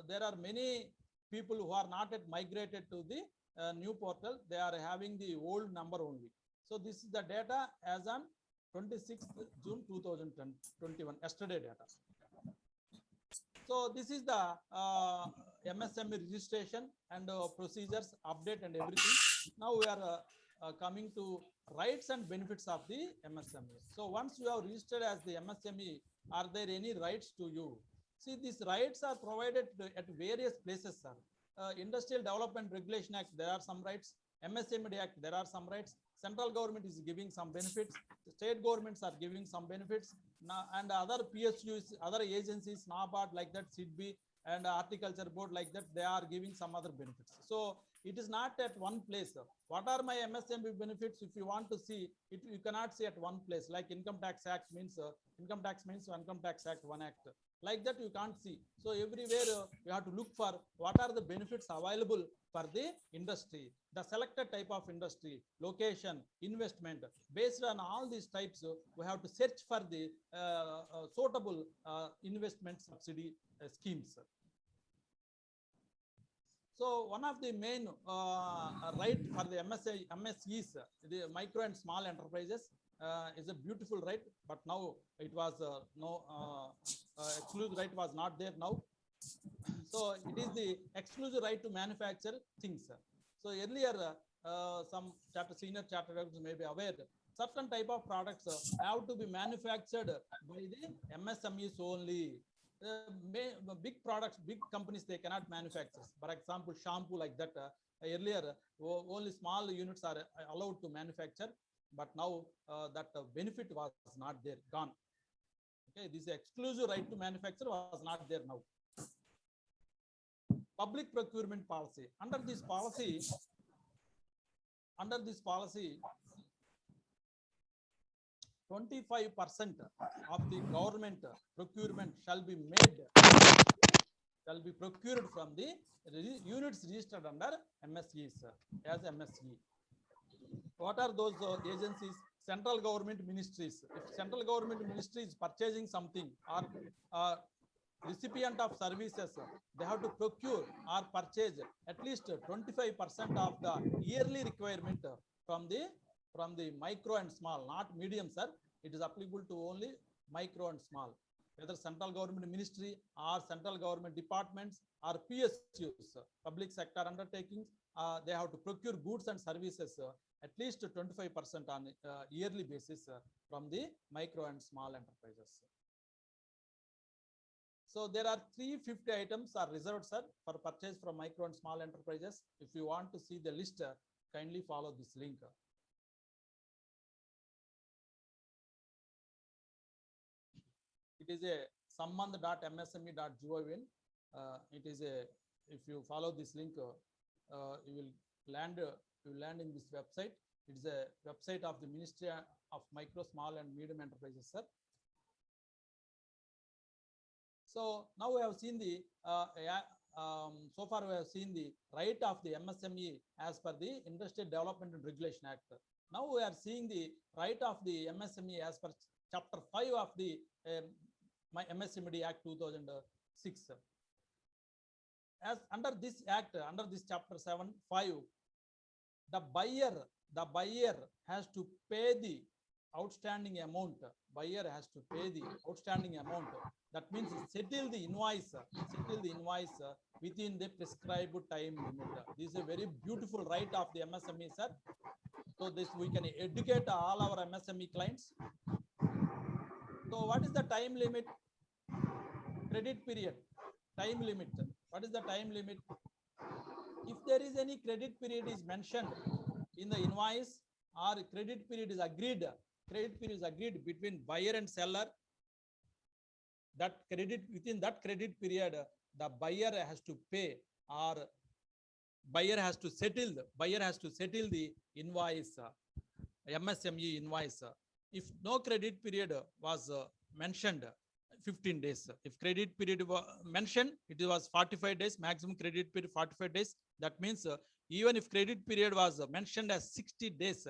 There are many people who are not yet migrated to the new portal. They are having the old number only. So this is the data as on 26th June 2021, yesterday data. So this is the MSME registration and procedures update and everything. Now we are coming to rights and benefits of the MSME. So once you have registered as the MSME, are there any rights to you? See, these rights are provided at various places, sir. Industrial Development Regulation Act, there are some rights. MSME Act, there are some rights. Central government is giving some benefits. The state governments are giving some benefits. And other PSUs, other agencies, NABARD like that, SIDBI and Horticulture Board like that, they are giving some other benefits. So it is not at one place. What are my MSME benefits? If you want to see it, you cannot see at one place. Like Income Tax Act means Income Tax Act 1 Act. Like that you can't see. So everywhere you have to look for what are the benefits available for the industry, the selected type of industry, location, investment. Based on all these types, we have to search for the suitable investment subsidy schemes. So one of the main right for the MSEs, the micro and small enterprises, is a beautiful right, but now it was exclusive right was not there now. So it is the exclusive right to manufacture things. So earlier, some senior chartered accountants may be aware, certain type of products have to be manufactured by the MSMEs only. Big products, big companies, they cannot manufacture. For example, shampoo like that. Earlier, only small units are allowed to manufacture, but now that benefit was not there, gone. Okay, this exclusive right to manufacture was not there now. Public procurement policy. Under this policy, 25% of the government procurement shall be procured from the units registered under MSEs as MSE. What are those agencies? Central government ministries. If central government ministry is purchasing something or recipient of services, they have to procure or purchase at least 25% of the yearly requirement from the micro and small, not medium, sir. It is applicable to only micro and small. Whether central government ministry or central government departments or PSUs, public sector undertakings, they have to procure goods and services at least 25% on yearly basis from the micro and small enterprises. So there are 350 items are reserved, sir, for purchase from micro and small enterprises. If you want to see the list, kindly follow this link. It is a sambandh.msme.gov. It is a, if you follow this link, you will land in this website. It is a website of the Ministry of Micro, Small and Medium Enterprises, sir. So now we have seen the so far we have seen the right of the MSME as per the Industrial Development and Regulation Act. Now we are seeing the right of the MSME as per Chapter 5 of the MSME Act 2006. As under this act, under this Chapter 7(5), the buyer has to pay the outstanding amount. Buyer has to pay the outstanding amount. That means settle the invoice within the prescribed time limit. This is a very beautiful right of the MSME, sir. So this we can educate all our MSME clients. So what is the time limit? Credit period, time limit. What is the time limit? If there is any credit period is mentioned in the invoice or credit period is agreed credit period is agreed between buyer and seller, that credit within that credit period, the buyer has to pay or buyer has to settle the invoice, MSME invoice. If no credit period was mentioned, 15 days. If credit period mentioned, it was 45 days, maximum credit period 45 days. That means even if credit period was mentioned as 60 days,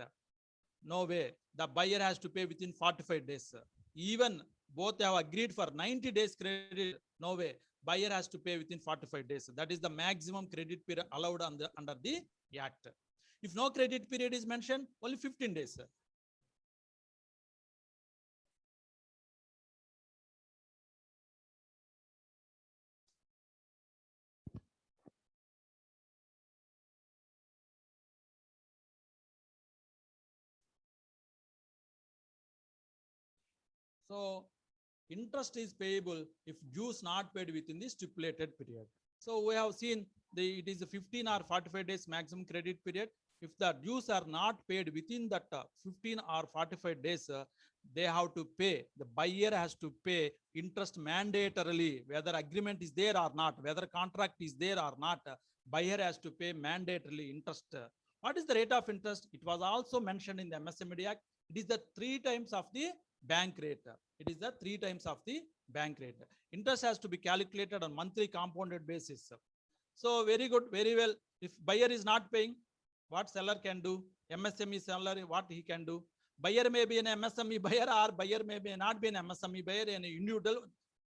no way, the buyer has to pay within 45 days. Even both have agreed for 90 days credit, no way, buyer has to pay within 45 days. That is the maximum credit period allowed under the Act. If no credit period is mentioned, only 15 days. So interest is payable if dues not paid within the stipulated period. So we have seen it is a 15 or 45 days maximum credit period. If the dues are not paid within that 15 or 45 days, they have to pay. The buyer has to pay interest mandatorily, whether agreement is there or not, whether contract is there or not. Buyer has to pay mandatorily interest. What is the rate of interest? It was also mentioned in the MSME Act. It is the 3 times of the bank rate. It is the 3 times of the bank rate. Interest has to be calculated on monthly compounded basis. So very good, very well. If buyer is not paying, what seller can do? MSME seller, what he can do? Buyer may be an MSME buyer or buyer may not be an MSME buyer, an individual,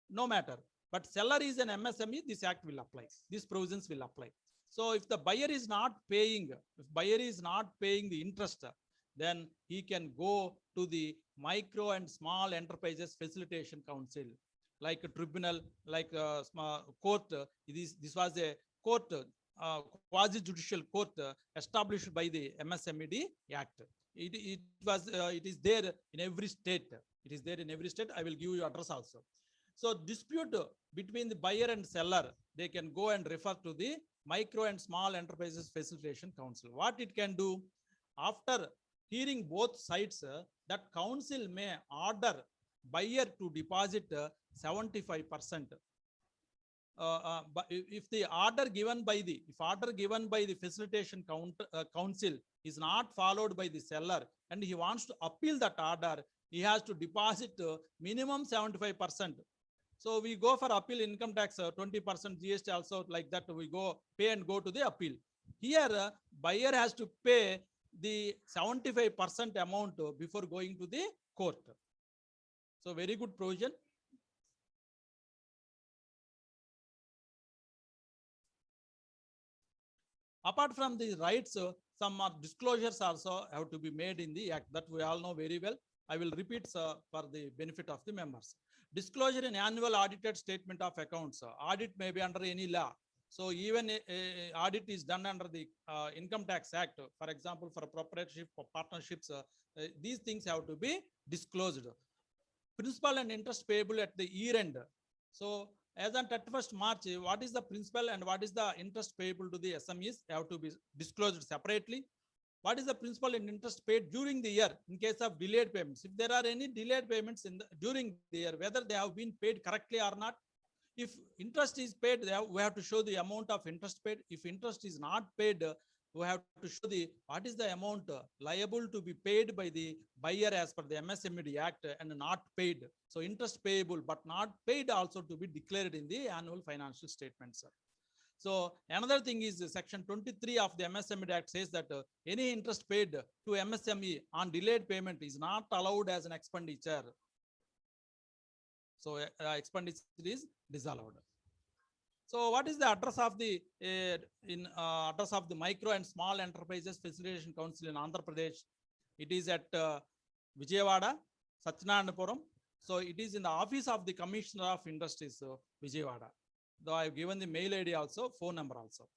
no matter. But seller is an MSME, this act will apply. These provisions will apply. So if the buyer is not paying, the interest, then he can go to the Micro and Small Enterprises Facilitation Council, like a tribunal, like a court. This was a court, quasi-judicial court established by the MSMED Act. It is there in every state. It is there in every state. I will give you address also. So dispute between the buyer and seller, they can go and refer to the Micro and Small Enterprises Facilitation Council. What it can do, after hearing both sides, that council may order buyer to deposit 75%. But if the order given by the facilitation council is not followed by the seller and he wants to appeal that order, he has to deposit minimum 75%. So we go for appeal, income tax 20%, GST also, like that we go pay and go to the appeal. Here buyer has to pay the 75% amount before going to the court. So very good provision. Apart from these rights, some disclosures also have to be made in the act, that we all know very well. I will repeat for the benefit of the members. Disclosure in annual audited statement of accounts. Audit may be under any law. So even a audit is done under the Income Tax Act, for example, for a proprietorship or partnerships, these things have to be disclosed. Principal and interest payable at the year end. So as on 31st March, what is the principal and what is the interest payable to the SMEs have to be disclosed separately. What is the principal and interest paid during the year in case of delayed payments? If there are any delayed payments during the year, whether they have been paid correctly or not. If interest is paid, we have to show the amount of interest paid. If interest is not paid, we have to show what is the amount liable to be paid by the buyer as per the MSMED Act and not paid. So interest payable but not paid also to be declared in the annual financial statements. So another thing is section 23 of the MSME Act says that any interest paid to MSME on delayed payment is not allowed as an expenditure. So expenditure is disallowed. So what is the address of the address of the Micro and Small Enterprises Facilitation Council in Andhra Pradesh? It is at Vijayawada, Satyanarayanapuram. So it is in the office of the Commissioner of Industries, Vijayawada. Though I have given the mail ID also, phone number also.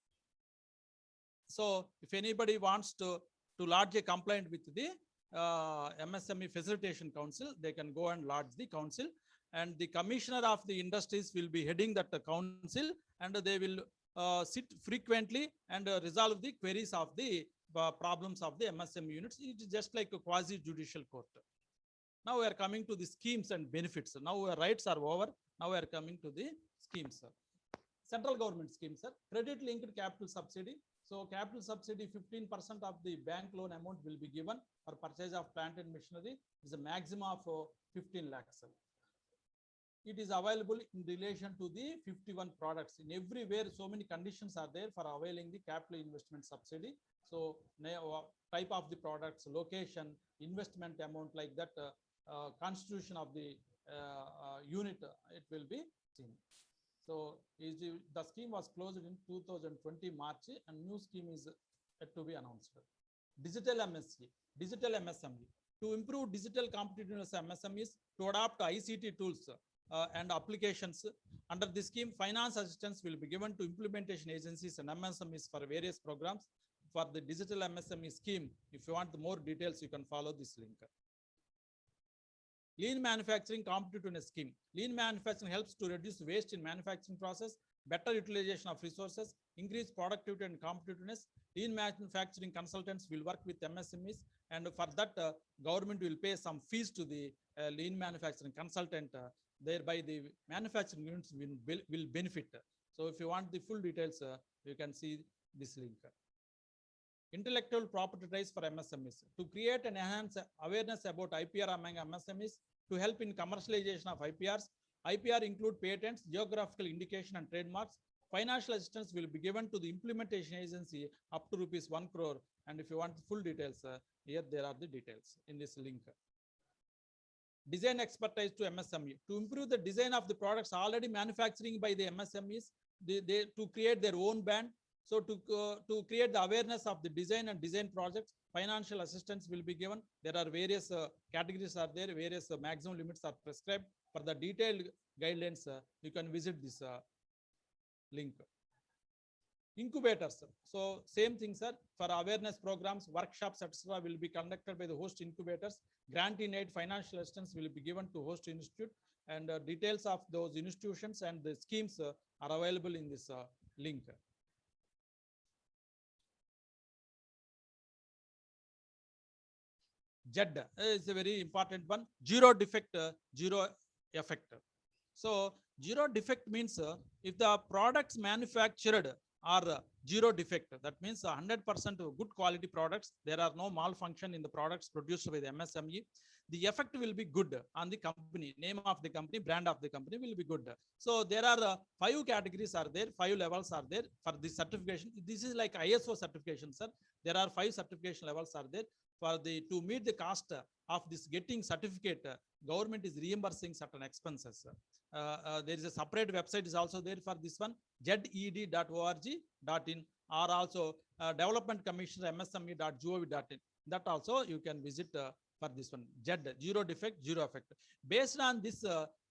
So if anybody wants to lodge a complaint with the MSME Facilitation Council, they can go and lodge the council. And the Commissioner of the Industries will be heading that council, and they will sit frequently and resolve the queries of the problems of the MSME units. It is just like a quasi-judicial court. Now we are coming to the schemes and benefits. Now our rights are over. Now we are coming to the schemes, sir. Central government scheme, sir. Credit linked capital subsidy. So capital subsidy, 15% of the bank loan amount will be given for purchase of plant and machinery. Is a maximum of 15 lakhs, sir. It is available in relation to the 51 products. In everywhere, so many conditions are there for availing the capital investment subsidy. So type of the products, location, investment amount, like that, constitution of the unit, it will be seen. So the scheme was closed in 2020 March, and new scheme is yet to be announced. Digital MSC, digital MSME. To improve digital competitiveness of MSMEs, to adopt ICT tools and applications. Under this scheme, finance assistance will be given to implementation agencies and MSMEs for various programs. For the digital MSME scheme, if you want more details, you can follow this link. Lean manufacturing competitiveness scheme. Lean manufacturing helps to reduce waste in manufacturing process, better utilization of resources, increase productivity and competitiveness. Lean manufacturing consultants will work with MSMEs, and for that, government will pay some fees to the lean manufacturing consultant. Thereby, the manufacturing units will benefit. So, if you want the full details, you can see this link. Intellectual property rights for MSMEs. To create and enhance awareness about IPR among MSMEs, to help in commercialization of IPRs. IPR include patents, geographical indication and trademarks. Financial assistance will be given to the implementation agency up to ₹1 crore. And if you want the full details, here there are the details in this link. Design expertise to MSME. To improve the design of the products already manufacturing by the MSMEs, to create their own brand. So to create the awareness of the design and design projects, financial assistance will be given. There are various categories are there, various maximum limits are prescribed. For the detailed guidelines, you can visit this link. Incubators. So same thing, sir. For awareness programs, workshops, etc., will be conducted by the host incubators. Grant in aid financial assistance will be given to host institute, and details of those institutions and the schemes are available in this link. JED is a very important one. Zero defect, zero effect. So zero defect means if the products manufactured are zero defect, that means 100% good quality products. There are no malfunction in the products produced by the MSME. The effect will be good on the company, name of the company, brand of the company will be good. So there are 5 categories are there, 5 levels are there for this certification. This is like ISO certification, sir. There are 5 certification levels are there. For to meet the cost of this getting certificate, government is reimbursing certain expenses. There is a separate website is also there for this one, zed.org.in, or also development commissioner msme.gov.in. That also you can visit for this one. JED, zero defect, zero effect. Based on this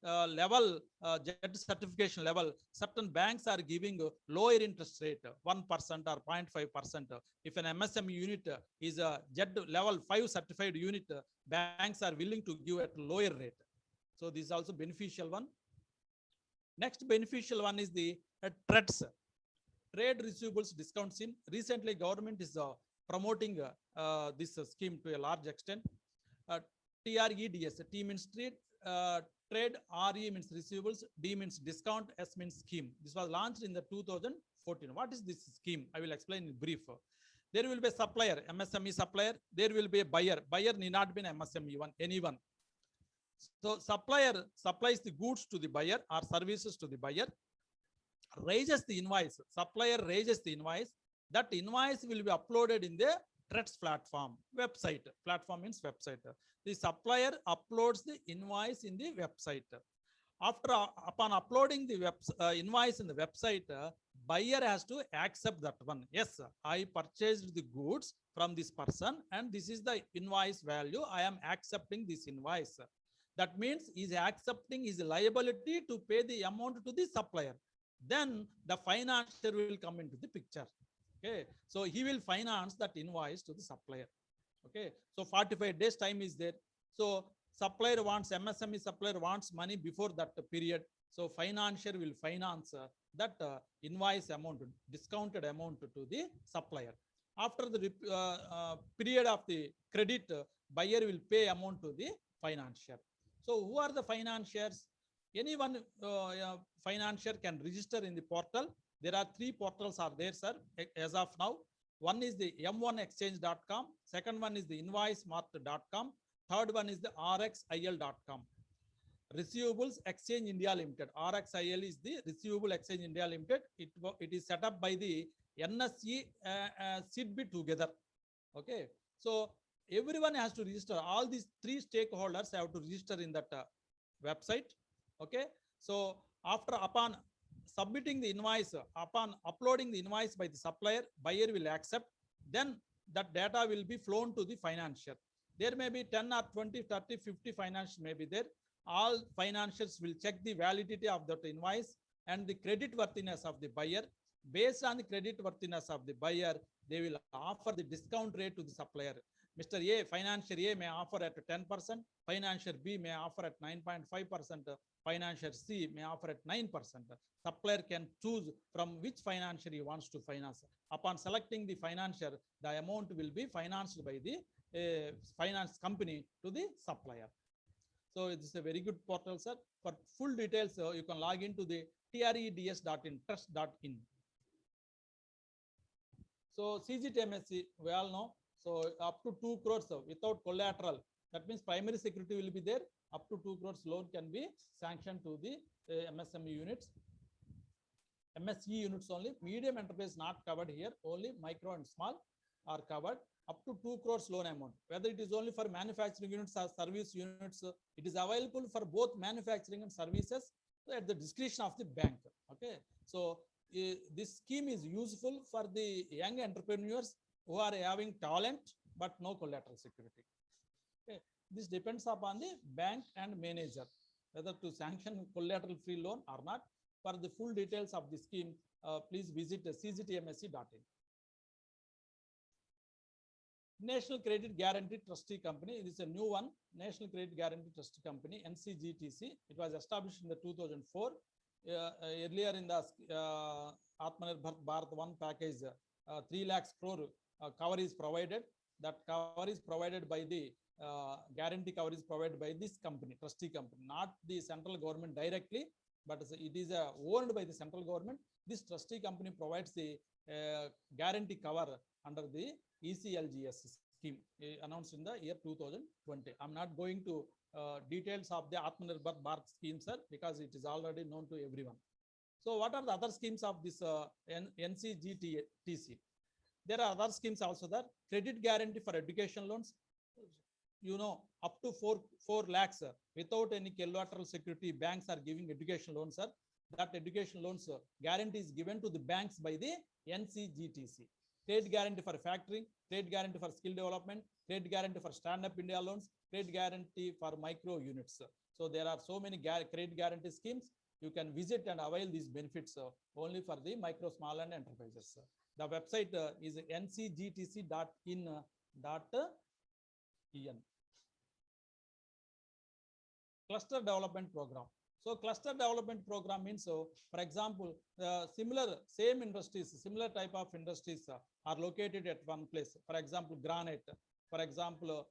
level, JED certification level, certain banks are giving lower interest rate, 1% or 0.5%. If an MSME unit is a JED level 5 certified unit, banks are willing to give at lower rate. So this is also beneficial one. Next beneficial one is the TREDS, Trade Receivables Discount Scheme. Recently, government is promoting this scheme to a large extent. TREDS, T means trade, trade, RE means receivables, D means discount, S means scheme. This was launched in the 2014. What is this scheme? I will explain in brief. There will be a supplier, MSME supplier. There will be a buyer. Buyer need not be an MSME one, anyone. So supplier supplies the goods to the buyer or services to the buyer, raises the invoice. Supplier raises the invoice. That invoice will be uploaded in the TREDS platform, website. Platform means website. The supplier uploads the invoice in the website. Upon uploading the invoice in the website, buyer has to accept that one. Yes, I purchased the goods from this person and this is the invoice value. I am accepting this invoice. That means he is accepting his liability to pay the amount to the supplier. Then the financier will come into the picture. Okay, so he will finance that invoice to the supplier. Okay, so 45 days time is there. So supplier wants, MSME supplier wants money before that period. So financier will finance that invoice amount, discounted amount to the supplier. After the period of the credit, buyer will pay amount to the financier. So who are the financiers? Anyone financier can register in the portal. There are 3 portals are there, sir, as of now. One is the m1exchange.com. Second one is the invoicemart.com. Third one is the rxil.com. Receivables Exchange India Limited. RXIL is the Receivable Exchange India Limited. It is set up by the NSE SIDBI together. Okay. So everyone has to register. All these 3 stakeholders have to register in that website. Okay. So upon submitting the invoice, upon uploading the invoice by the supplier, buyer will accept. Then that data will be flown to the financier. There may be 10 or 20, 30, 50 financiers may be there. All financiers will check the validity of that invoice and the credit worthiness of the buyer. Based on the credit worthiness of the buyer, they will offer the discount rate to the supplier. Mr. A, financier A may offer at 10%, financier B may offer at 9.5%, financier C may offer at 9%. Supplier can choose from which financier he wants to finance. Upon selecting the financier, the amount will be financed by the finance company to the supplier. So it's a very good portal, sir. For full details, you can log into the treds.in, trust.in. So CGTMSC, we all know. So up to 2 crores without collateral. That means primary security will be there. Up to 2 crores loan can be sanctioned to the MSME units. MSE units only. Medium enterprise not covered here. Only micro and small are covered. Up to 2 crores loan amount. Whether it is only for manufacturing units or service units, it is available for both manufacturing and services at the discretion of the bank. Okay. So this scheme is useful for the young entrepreneurs who are having talent but no collateral security. Okay. This depends upon the bank and manager whether to sanction collateral free loan or not. For the full details of the scheme, please visit cgtmsc.in. National Credit Guarantee Trustee Company. It is a new one. National Credit Guarantee Trustee Company, NCGTC. It was established in the 2004. Earlier in the Atmanirbhar Bharat 1 package, 3 lakhs crore cover is provided. That cover is provided by the guarantee cover is provided by this company, trustee company, not the central government directly, but it is owned by the central government. This trustee company provides the guarantee cover under the ECLGS scheme announced in the year 2020. I'm not going to details of the Atmanirbhar Bharat scheme, sir, because it is already known to everyone. So what are the other schemes of this NCGTC? There are other schemes also there. Credit guarantee for education loans. You know, up to 4 lakhs without any collateral security, banks are giving education loans, sir. That education loans guarantee is given to the banks by the NCGTC. Credit guarantee for factoring, credit guarantee for skill development, credit guarantee for stand-up India loans, credit guarantee for micro units. So there are so many credit guarantee schemes. You can visit and avail these benefits only for the micro, small and enterprises. The website is ncgtc.in.en. Cluster development program. So cluster development program means, for example, same industries, similar type of industries are located at one place. For example, granite, for example,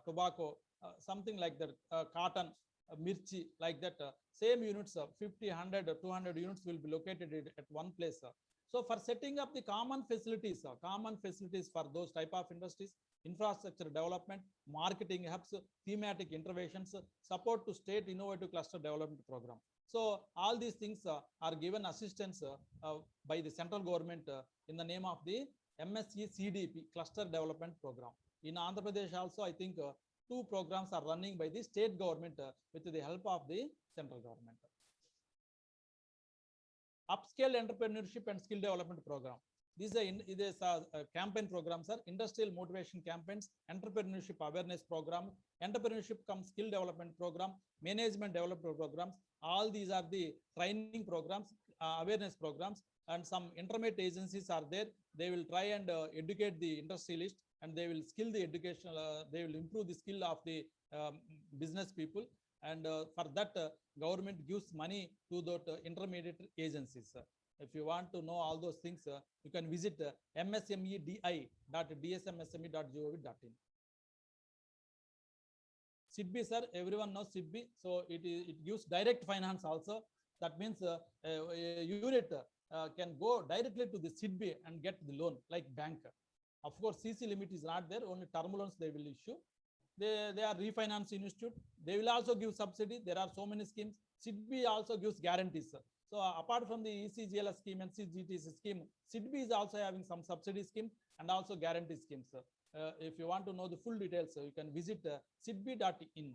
tobacco, something like that, cotton, mirchi, like that. Same units, 50, 100, 200 units will be located at one place. So for setting up the common facilities for those type of industries, infrastructure development, marketing hubs, thematic interventions, support to state innovative cluster development program. So all these things are given assistance by the central government in the name of the MSE CDP, Cluster Development Program. In Andhra Pradesh also, I think 2 programs are running by the state government with the help of the central government. Upscale Entrepreneurship and Skill Development Program. This is a campaign program, sir. Industrial motivation campaigns, entrepreneurship awareness program, entrepreneurship cum skill development program, management development programs. All these are the training programs, awareness programs, and some intermediate agencies are there. They will try and educate the industrialist, and they will skill the educational, they will improve the skill of the business people. And for that, government gives money to the intermediate agencies. If you want to know all those things, you can visit msmedi.dsmsme.gov.in. SIDBI, sir, everyone knows SIDBI. So it gives direct finance also. That means a unit can go directly to the SIDBI and get the loan like bank. Of course, CC limit is not there, only term loans they will issue. They are refinance institute. They will also give subsidy. There are so many schemes. SIDBI also gives guarantees. So apart from the ECGLS scheme and CGTC scheme, SIDBI is also having some subsidy scheme and also guarantee schemes. If you want to know the full details, you can visit sidbi.in.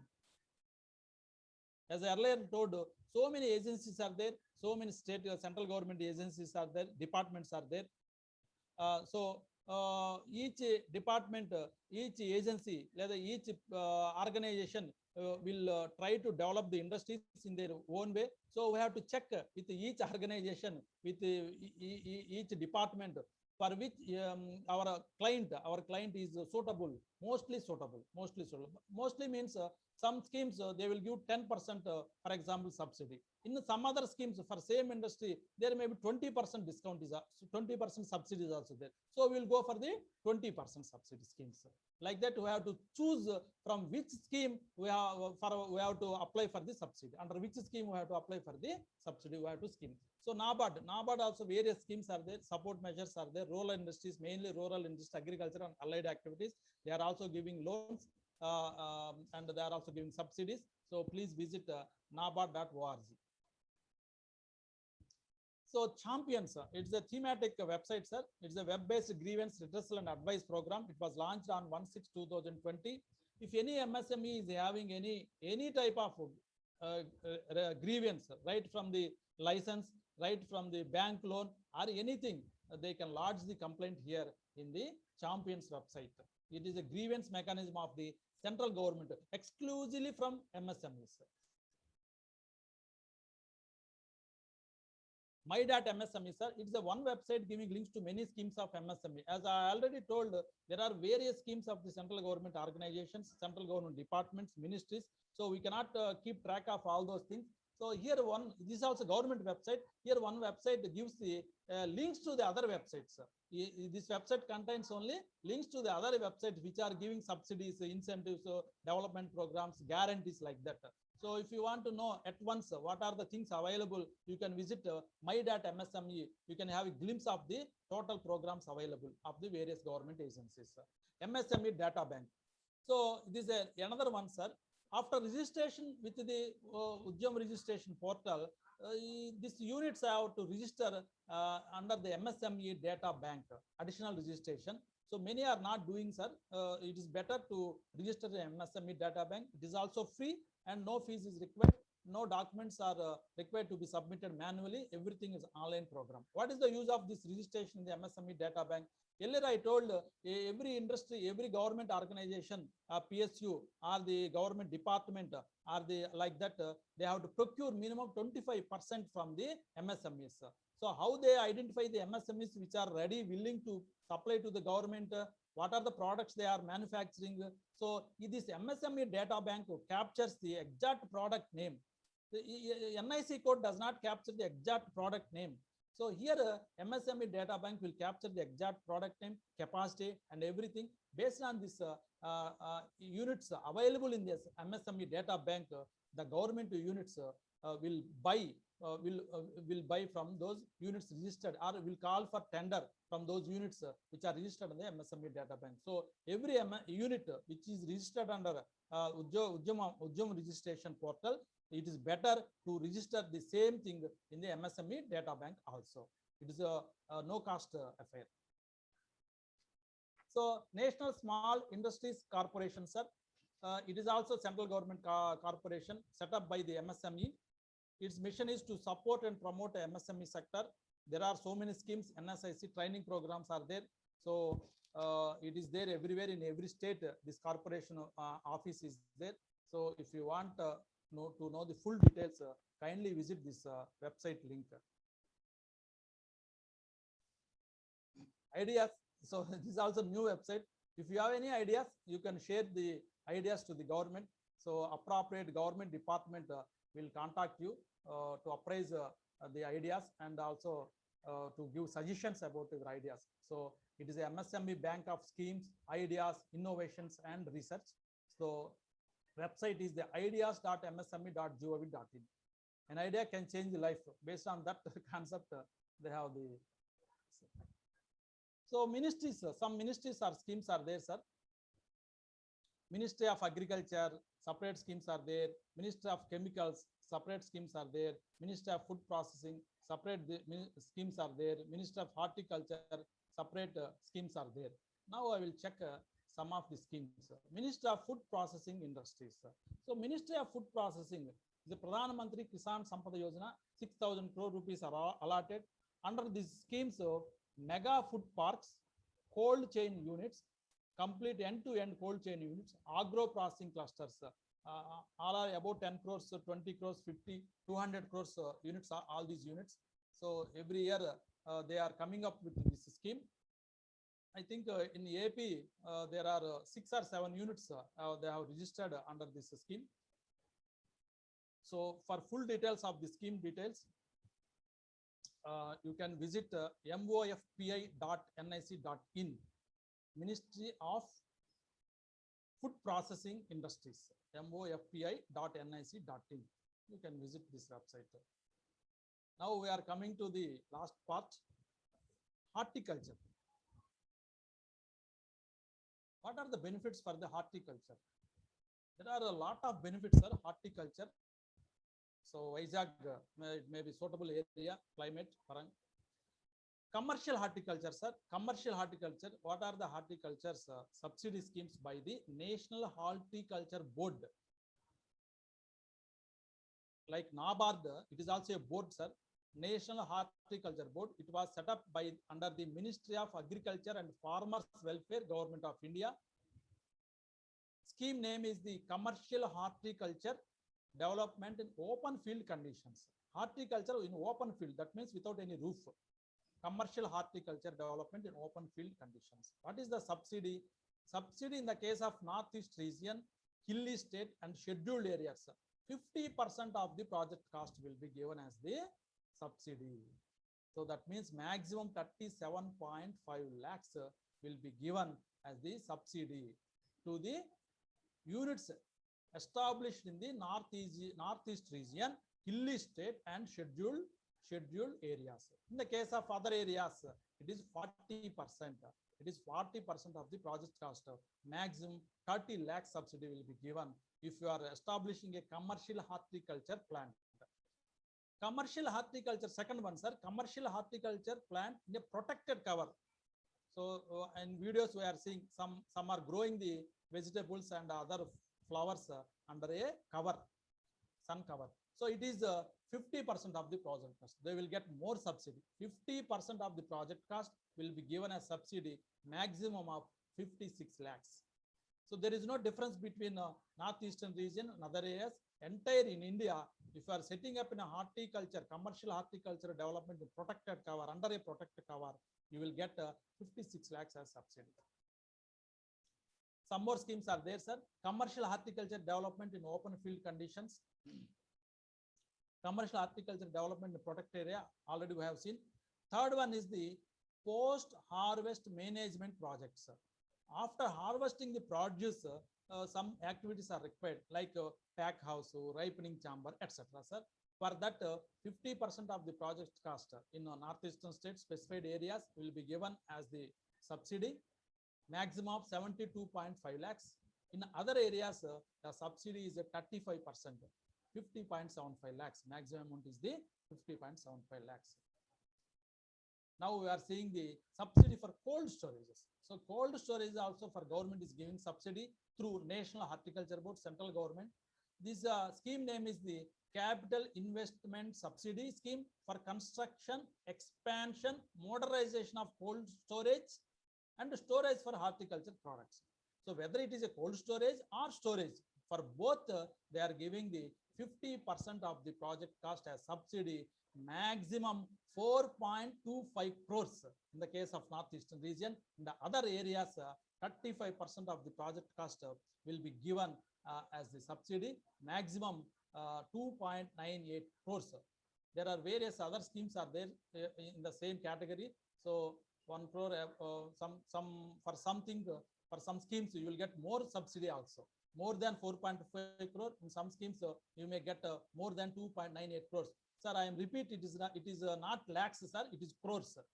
As I earlier told, so many agencies are there, so many state central government agencies are there, departments are there. Each department, each agency, each organization will try to develop the industries in their own way. So we have to check with each organization, with each department, for which our client is suitable, mostly suitable. Mostly means some schemes they will give 10%, for example, subsidy. In some other schemes for same industry, there may be 20% discount is 20% subsidy is also there. So we will go for the 20% subsidy schemes. Like that, we have to choose from which scheme we have to apply for the subsidy. Under which scheme we have to apply for the subsidy, we have to scheme. So NABARD also various schemes are there, support measures are there, rural industries, mainly rural industry, agriculture and allied activities. They are also giving loans and they are also giving subsidies. So please visit nabard.org. So Champions, it's a thematic website, sir. It's a web-based grievance redressal and advice program. It was launched on 1/6/2020. If any MSME is having any type of grievance, right from the license, right from the bank loan or anything, they can lodge the complaint here in the Champions website. It is a grievance mechanism of the central government exclusively from MSMEs. My.MSME, sir, it's a one website giving links to many schemes of MSME. As I already told, there are various schemes of the central government organizations, central government departments, ministries. So we cannot keep track of all those things. So here this is also government website. Here one website gives the links to the other websites. This website contains only links to the other websites which are giving subsidies, incentives, development programs, guarantees like that. So if you want to know at once what are the things available, you can visit my.MSME. You can have a glimpse of the total programs available of the various government agencies. MSME data bank. So this is another one, sir. After registration with the Udyam registration portal, these units have to register under the MSME data bank, additional registration. So many are not doing, sir. It is better to register the MSME data bank. It is also free and no fees is required. No documents are required to be submitted manually. Everything is online program. What is the use of this registration in the MSME data bank? Earlier I told every industry, every government organization, PSU or the government department or the like that, they have to procure minimum 25% from the MSMEs. So how they identify the MSMEs which are ready, willing to supply to the government? What are the products they are manufacturing? So this MSME data bank captures the exact product name. The NIC code does not capture the exact product name. So here MSME data bank will capture the exact product name, capacity and everything. Based on this units available in this MSME data bank, the government units will buy from those units registered or will call for tender from those units which are registered in the MSME data bank. So every unit which is registered under Udyam registration portal, it is better to register the same thing in the MSME data bank also. It is a no cost affair. So National Small Industries Corporation, sir, it is also central government corporation set up by the MSME. Its mission is to support and promote the MSME sector. There are so many schemes, NSIC training programs are there. So it is there everywhere in every state. This corporation office is there. So if you want to know the full details, kindly visit this website link. Ideas. So this is also new website. If you have any ideas, you can share the ideas to the government. So appropriate government department will contact you to appraise the ideas and also to give suggestions about your ideas. So it is a MSME bank of schemes, ideas, innovations and research. So website is the ideas.msme.gov.in. An idea can change the life. Based on that concept, they have the. So ministries, some ministries or schemes are there, sir. Ministry of Agriculture, separate schemes are there. Ministry of Chemicals, separate schemes are there. Ministry of Food Processing, separate schemes are there. Ministry of Horticulture, separate schemes are there. Now I will check some of the schemes. Ministry of Food Processing Industries. So Ministry of Food Processing, the Pradhan Mantri Kisan Sampada Yojana, 6,000 crore rupees are allotted. Under these schemes, mega food parks, cold chain units, complete end-to-end cold chain units, agro processing clusters, all are about 10 crores, 20 crores, 50, 200 crores units, are all these units. So every year they are coming up with this scheme. I think in AP there are 6 or 7 units they have registered under this scheme. So for full details of the scheme details, you can visit mofpi.nic.in, Ministry of Food Processing Industries, mofpi.nic.in. You can visit this website. Now we are coming to the last part, horticulture. What are the benefits for the horticulture? There are a lot of benefits for horticulture. So Vizag may be suitable area, climate, parang. Commercial horticulture, sir. Commercial horticulture. What are the horticulture subsidy schemes by the National Horticulture Board? Like NABARD, it is also a board, sir. National Horticulture Board. It was set up by under the Ministry of Agriculture and Farmers Welfare, Government of India. Scheme name is the Commercial Horticulture Development in Open Field Conditions. Horticulture in open field, that means without any roof. Commercial horticulture development in open field conditions. What is the subsidy? Subsidy in the case of Northeast region, hilly state and scheduled areas, 50% of the project cost will be given as the subsidy. So that means maximum 37.5 lakhs will be given as the subsidy to the units established in the Northeast region, hilly state and scheduled areas. In the case of other areas, it is 40%. It is 40% of the project cost. Maximum 30 lakh subsidy will be given if you are establishing a commercial horticulture plant. Commercial horticulture, second one, sir, commercial horticulture plant in a protected cover. So in videos we are seeing some are growing the vegetables and other flowers under a cover, sun cover. So it is 50% of the project cost. They will get more subsidy. 50% of the project cost will be given as subsidy, maximum of 56 lakhs. So there is no difference between Northeastern region and other areas. Entire in India, if you are setting up in a horticulture, commercial horticulture development in protected cover, under a protected cover, you will get 56 lakhs as subsidy. Some more schemes are there, sir. Commercial horticulture development in open field conditions. Commercial horticulture development in protected area, already we have seen. Third one is the post-harvest management projects. After harvesting the produce, some activities are required, like pack house, ripening chamber, etc. Sir, for that 50% of the project cost in northeastern states, specified areas will be given as the subsidy, maximum of 72.5 lakhs. In other areas, the subsidy is at 35%, 50.75 lakhs. Maximum amount is the 50.75 lakhs. Now we are seeing the subsidy for cold storages. So cold storage also for government is giving subsidy through National Horticulture Board, central government. This scheme name is the Capital Investment Subsidy Scheme for construction, expansion, modernization of cold storage and storage for horticulture products. So whether it is a cold storage or storage, for both they are giving the 50% of the project cost as subsidy, maximum 4.25 crores in the case of northeastern region. In the other areas, 35% of the project cost will be given as the subsidy, maximum 2.98 crores. There are various other schemes are there in the same category. So 1 crore, for some schemes you will get more subsidy also. more than 4.5 crore. In some schemes, you may get more than 2.98 crores. Sir, I am repeat, it is not lakhs, sir, it is crores, sir.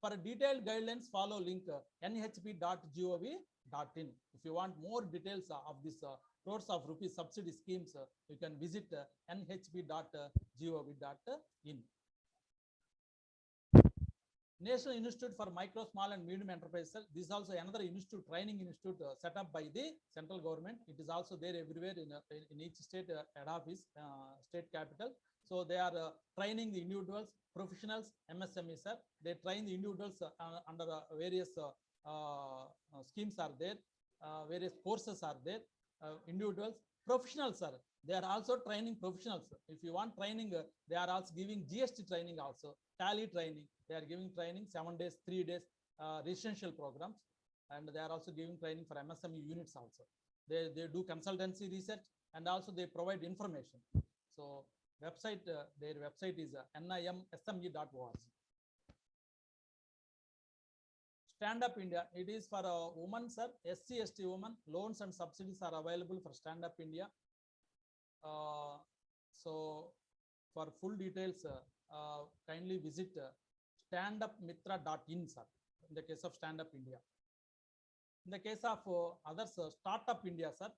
For detailed guidelines, follow link nhp.gov.in. If you want more details of this crores of rupees subsidy schemes, you can visit nhp.gov.in. National Institute for Micro, Small and Medium Enterprises. This is also another institute, training institute set up by the central government. It is also there everywhere in each state head office, state capital. So they are training the individuals, professionals, MSMEs, sir. They train the individuals under various schemes are there, various courses are there, individuals, professionals, sir. They are also training professionals. If you want training, they are also giving GST training also, tally training. They are giving training 7 days, 3 days, residential programs. And they are also giving training for MSME units also. They do consultancy research and also they provide information. So website, their website is nimsme.org. Stand Up India, it is for women, sir, SC, ST women. Loans and subsidies are available for Stand Up India. So for full details, kindly visit standupmitra.in, sir, in the case of Stand Up India. In the case of others, Startup India, sir.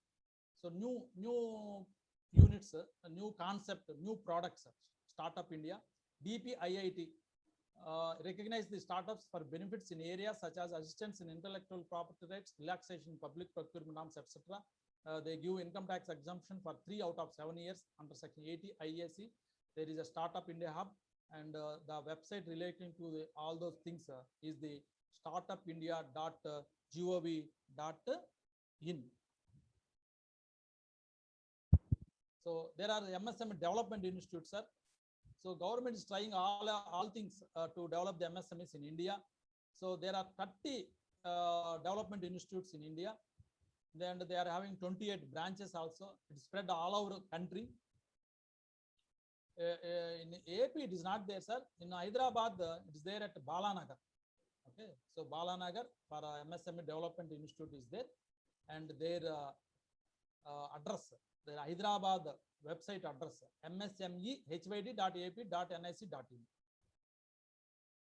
So new units, new concept, new products, Startup India. DPIIT recognize the startups for benefits in areas such as assistance in intellectual property rights, relaxation in public procurement norms, etc. They give income tax exemption for 3 out of 7 years under Section 80 IAC. There is a Startup India Hub, and the website relating to all those things is the startupindia.gov.in. So there are MSME development institutes, sir. So government is trying all things to develop the MSMEs in India. So there are 30 development institutes in India. Then they are having 28 branches also. It's spread all over the country. In AP, it is not there, sir. In Hyderabad, it is there at Balanagar. Okay, so Balanagar for MSME Development Institute is there, and their address, their Hyderabad website address, msmehyd.ap.nic.in.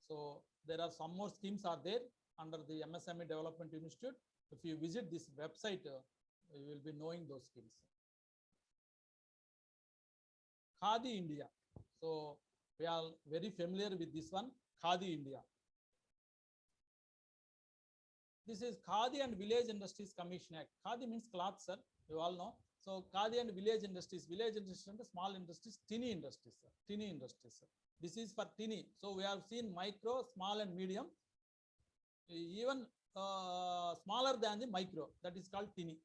So there are some more schemes are there under the MSME Development Institute. If you visit this website, you will be knowing those schemes. Khadi India. So we are very familiar with this one, Khadi India. This is Khadi and Village Industries Commission Act. Khadi means cloth, sir. You all know. So Khadi and Village Industries and small industries, tiny industries, sir. Tiny industries, sir. This is for tiny. So we have seen micro, small and medium. Even smaller than the micro, that is called tiny.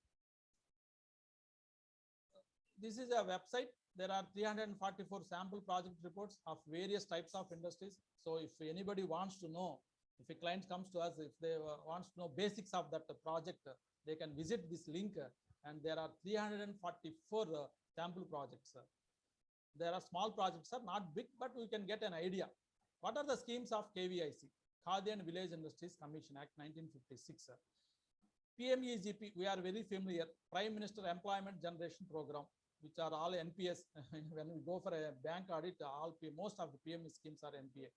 This is a website. There are 344 sample project reports of various types of industries. So if anybody wants to know, if a client comes to us, if they wants to know basics of that project, they can visit this link, and there are 344 sample projects. There are small projects, are not big, but we can get an idea. What are the schemes of KVIC? Khadi and Village Industries Commission Act 1956. PMEGP, we are very familiar, Prime Minister Employment Generation Program, which are all NPS. When we go for a bank audit, most of the PME schemes are NPA.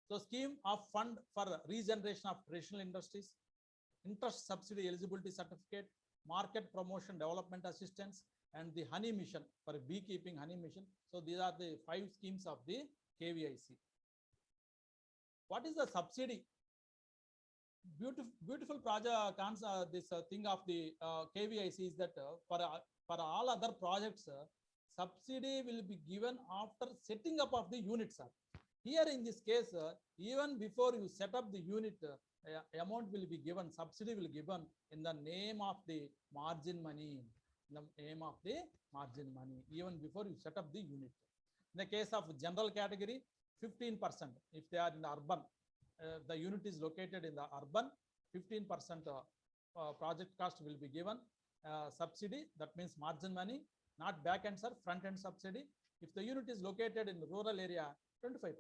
So scheme of fund for regeneration of traditional industries, interest subsidy eligibility certificate, market promotion development assistance, and the honey mission for beekeeping honey mission. So these are the 5 schemes of the KVIC. What is the subsidy? Beautiful project. This thing of the KVIC is that for all other projects, subsidy will be given after setting up of the unit, sir. Here in this case, even before you set up the unit, amount will be given, subsidy will be given in the name of the margin money, even before you set up the unit. In the case of general category, 15%. If they are in the urban, the unit is located in the urban, 15% project cost will be given. Subsidy, that means margin money, not back end, sir, front end subsidy. If the unit is located in the rural area, 25%.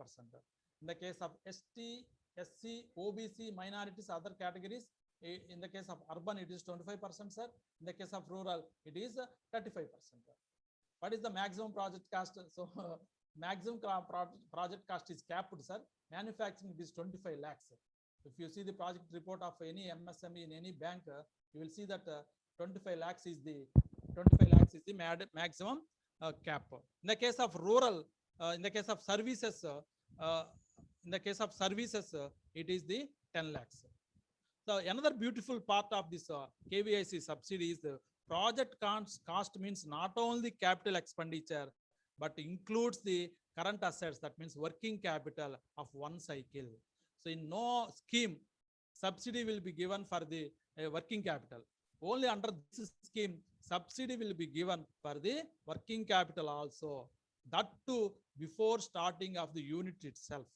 In the case of ST, SC, OBC, minorities, other categories, In the case of urban, it is 25%, sir. In the case of rural, it is 35%. What is the maximum project cost? So maximum project cost is capped, sir. Manufacturing, it is 25 lakhs. If you see the project report of any MSME in any bank, you will see that 25 lakhs is the maximum cap. In the case of rural, in the case of services, it is the 10 lakhs. So another beautiful part of this KVIC subsidy is the project cost means not only capital expenditure, but includes the current assets, that means working capital of one cycle. So in no scheme, subsidy will be given for the working capital. Only under this scheme, subsidy will be given for the working capital also. That too before starting of the unit itself.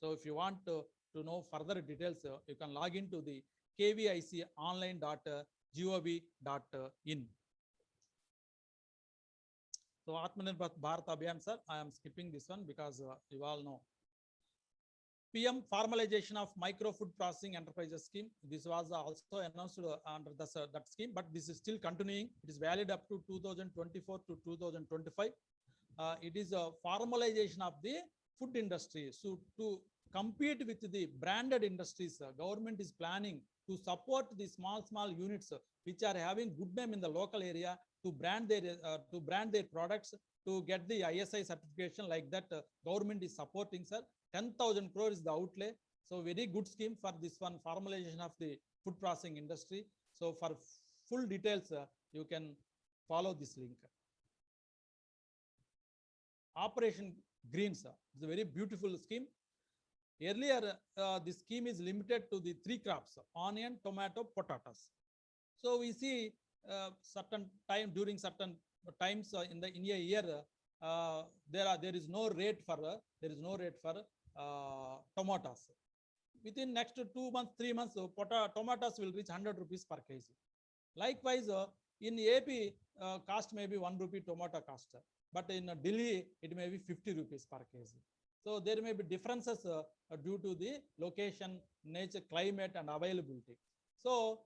So if you want to know further details, you can log into the kviconline.gov.in. So Atmanirbhar Bharat Abhiyan, sir, I am skipping this one because you all know. PM formalization of micro food processing enterprises scheme. This was also announced under that scheme, but this is still continuing. It is valid up to 2024 to 2025. It is a formalization of the food industry. So to compete with the branded industries, government is planning to support the small units which are having good name in the local area to brand their products, to get the ISI certification. Like that, government is supporting, sir. 10,000 crore is the outlay. So very good scheme for this one, formalization of the food processing industry. So for full details, you can follow this link. Operation Greens is a very beautiful scheme. Earlier, this scheme is limited to the 3 crops: onion, tomato, potatoes. So we see during certain times in a year, there is no rate for tomatoes. Within next 2 months, 3 months, tomatoes will reach 100 rupees per kg. Likewise, in AP, cost may be 1 rupee tomato cost, but in Delhi, it may be 50 rupees per kg. So there may be differences due to the location, nature, climate, and availability. So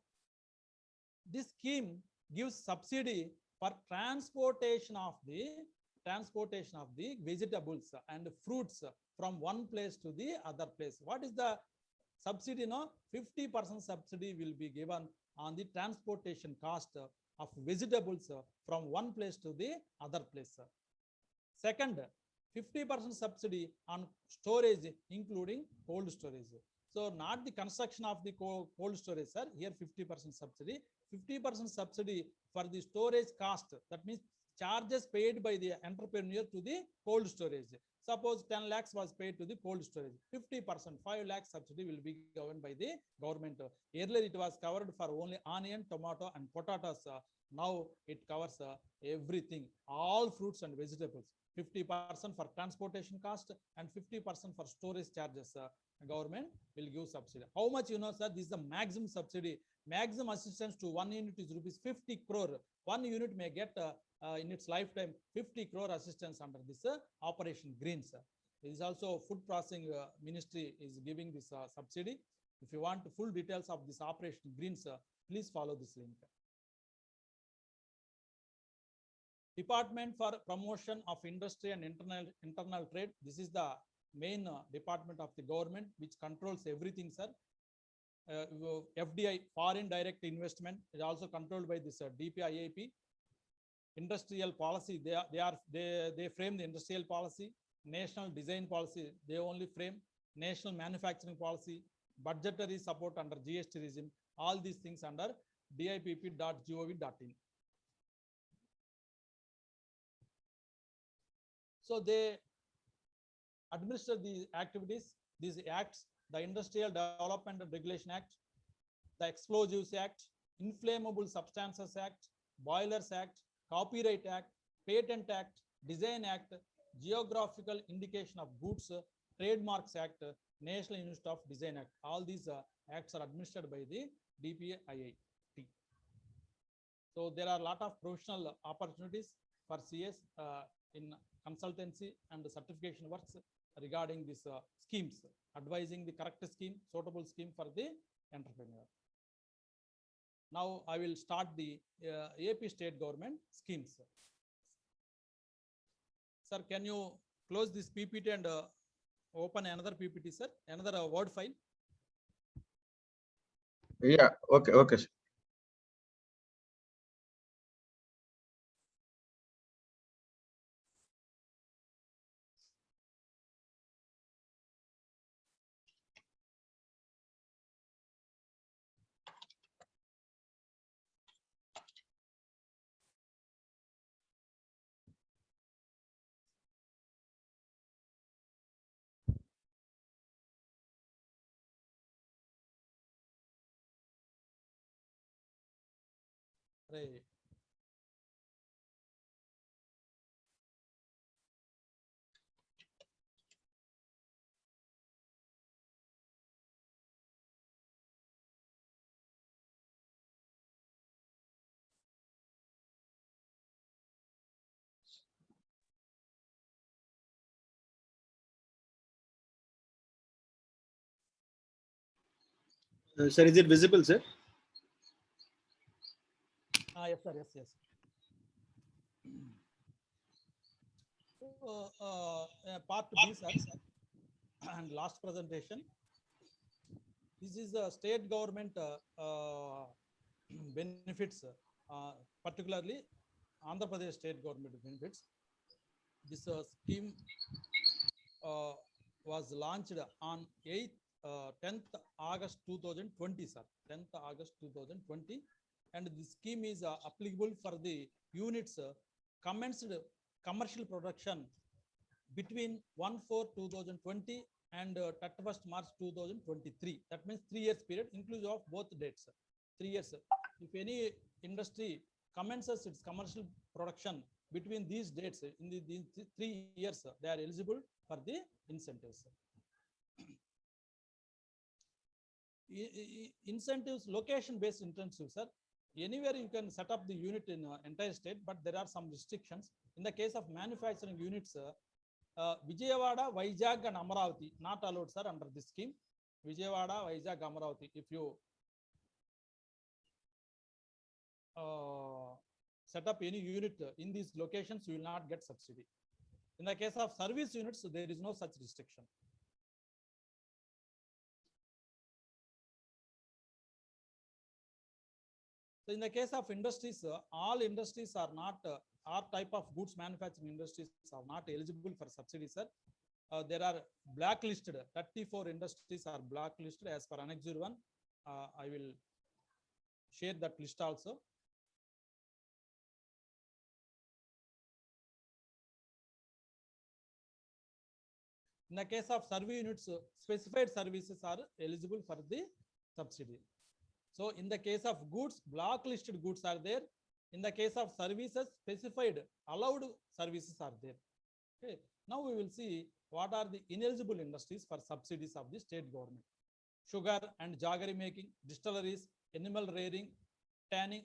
this scheme gives subsidy for transportation of the vegetables and fruits from one place to the other place. What is the subsidy? No, 50% subsidy will be given on the transportation cost of vegetables from one place to the other place. Second, 50% subsidy on storage, including cold storage. So not the construction of the cold storage, sir. Here 50% subsidy. 50% subsidy for the storage cost. That means charges paid by the entrepreneur to the cold storage. Suppose 10 lakhs was paid to the cold storage. 50%, 5 lakhs subsidy will be given by the government. Earlier it was covered for only onion, tomato, and potatoes. Now it covers everything, all fruits and vegetables. 50% for transportation cost and 50% for storage charges. Government will give subsidy. How much, you know, sir? This is the maximum subsidy. Maximum assistance to 1 unit is rupees 50 crore. 1 unit may get in its lifetime 50 crore assistance under this Operation Greens. This is also food processing ministry is giving this subsidy. If you want full details of this Operation Greens, please follow this link. Department for Promotion of Industry and Internal Trade. This is the main department of the government which controls everything, sir. FDI, Foreign Direct Investment, is also controlled by this DPIAP. Industrial policy, they frame the industrial policy. National design policy, they only frame. National manufacturing policy, budgetary support under GST regime, all these things under dipp.gov.in. So they administer the activities, these acts: the Industrial Development and Regulation Act, the Explosives Act, Inflammable Substances Act, Boilers Act, Copyright Act, Patent Act, Design Act, Geographical Indication of Goods, Trademarks Act, National Institute of Design Act. All these acts are administered by the DPIIT. So there are a lot of professional opportunities for CS in consultancy and certification works regarding these schemes, advising the correct scheme, suitable scheme for the entrepreneur. Now I will start the AP state government schemes. Sir, can you close this PPT and open another PPT, sir? Another Word file? Yeah, okay, sir. Right. Sir, is it visible, sir? Yes, sir. Yes. Part B, sir, and last presentation. This is the state government benefits, particularly Andhra Pradesh state government benefits. This scheme was launched on 10th August 2020, sir. 10th August 2020. And the scheme is applicable for the units commenced commercial production between 1/4/2020 and 31st March 2023. That means 3 years period, inclusive of both dates. 3 years. If any industry commences its commercial production between these dates, in these 3 years, they are eligible for the incentives. Incentives, location-based incentives, sir. Anywhere you can set up the unit in entire state, but there are some restrictions. In the case of manufacturing units, Vijayawada, Vizag and Amaravati not allowed, sir, under this scheme. Vijayawada, Vizag, Amaravati. If you set up any unit in these locations, you will not get subsidy. In the case of service units, there is no such restriction. So in the case of industries, all industries are not, all type of goods manufacturing industries are not eligible for subsidy, sir. There are blacklisted, 34 industries are blacklisted as per Annex 01. I will share that list also. In the case of survey units, specified services are eligible for the subsidy. So in the case of goods, blacklisted goods are there. In the case of services, specified allowed services are there. Okay. Now we will see what are the ineligible industries for subsidies of the state government. Sugar and jaggery making, distilleries, animal rearing, tanning,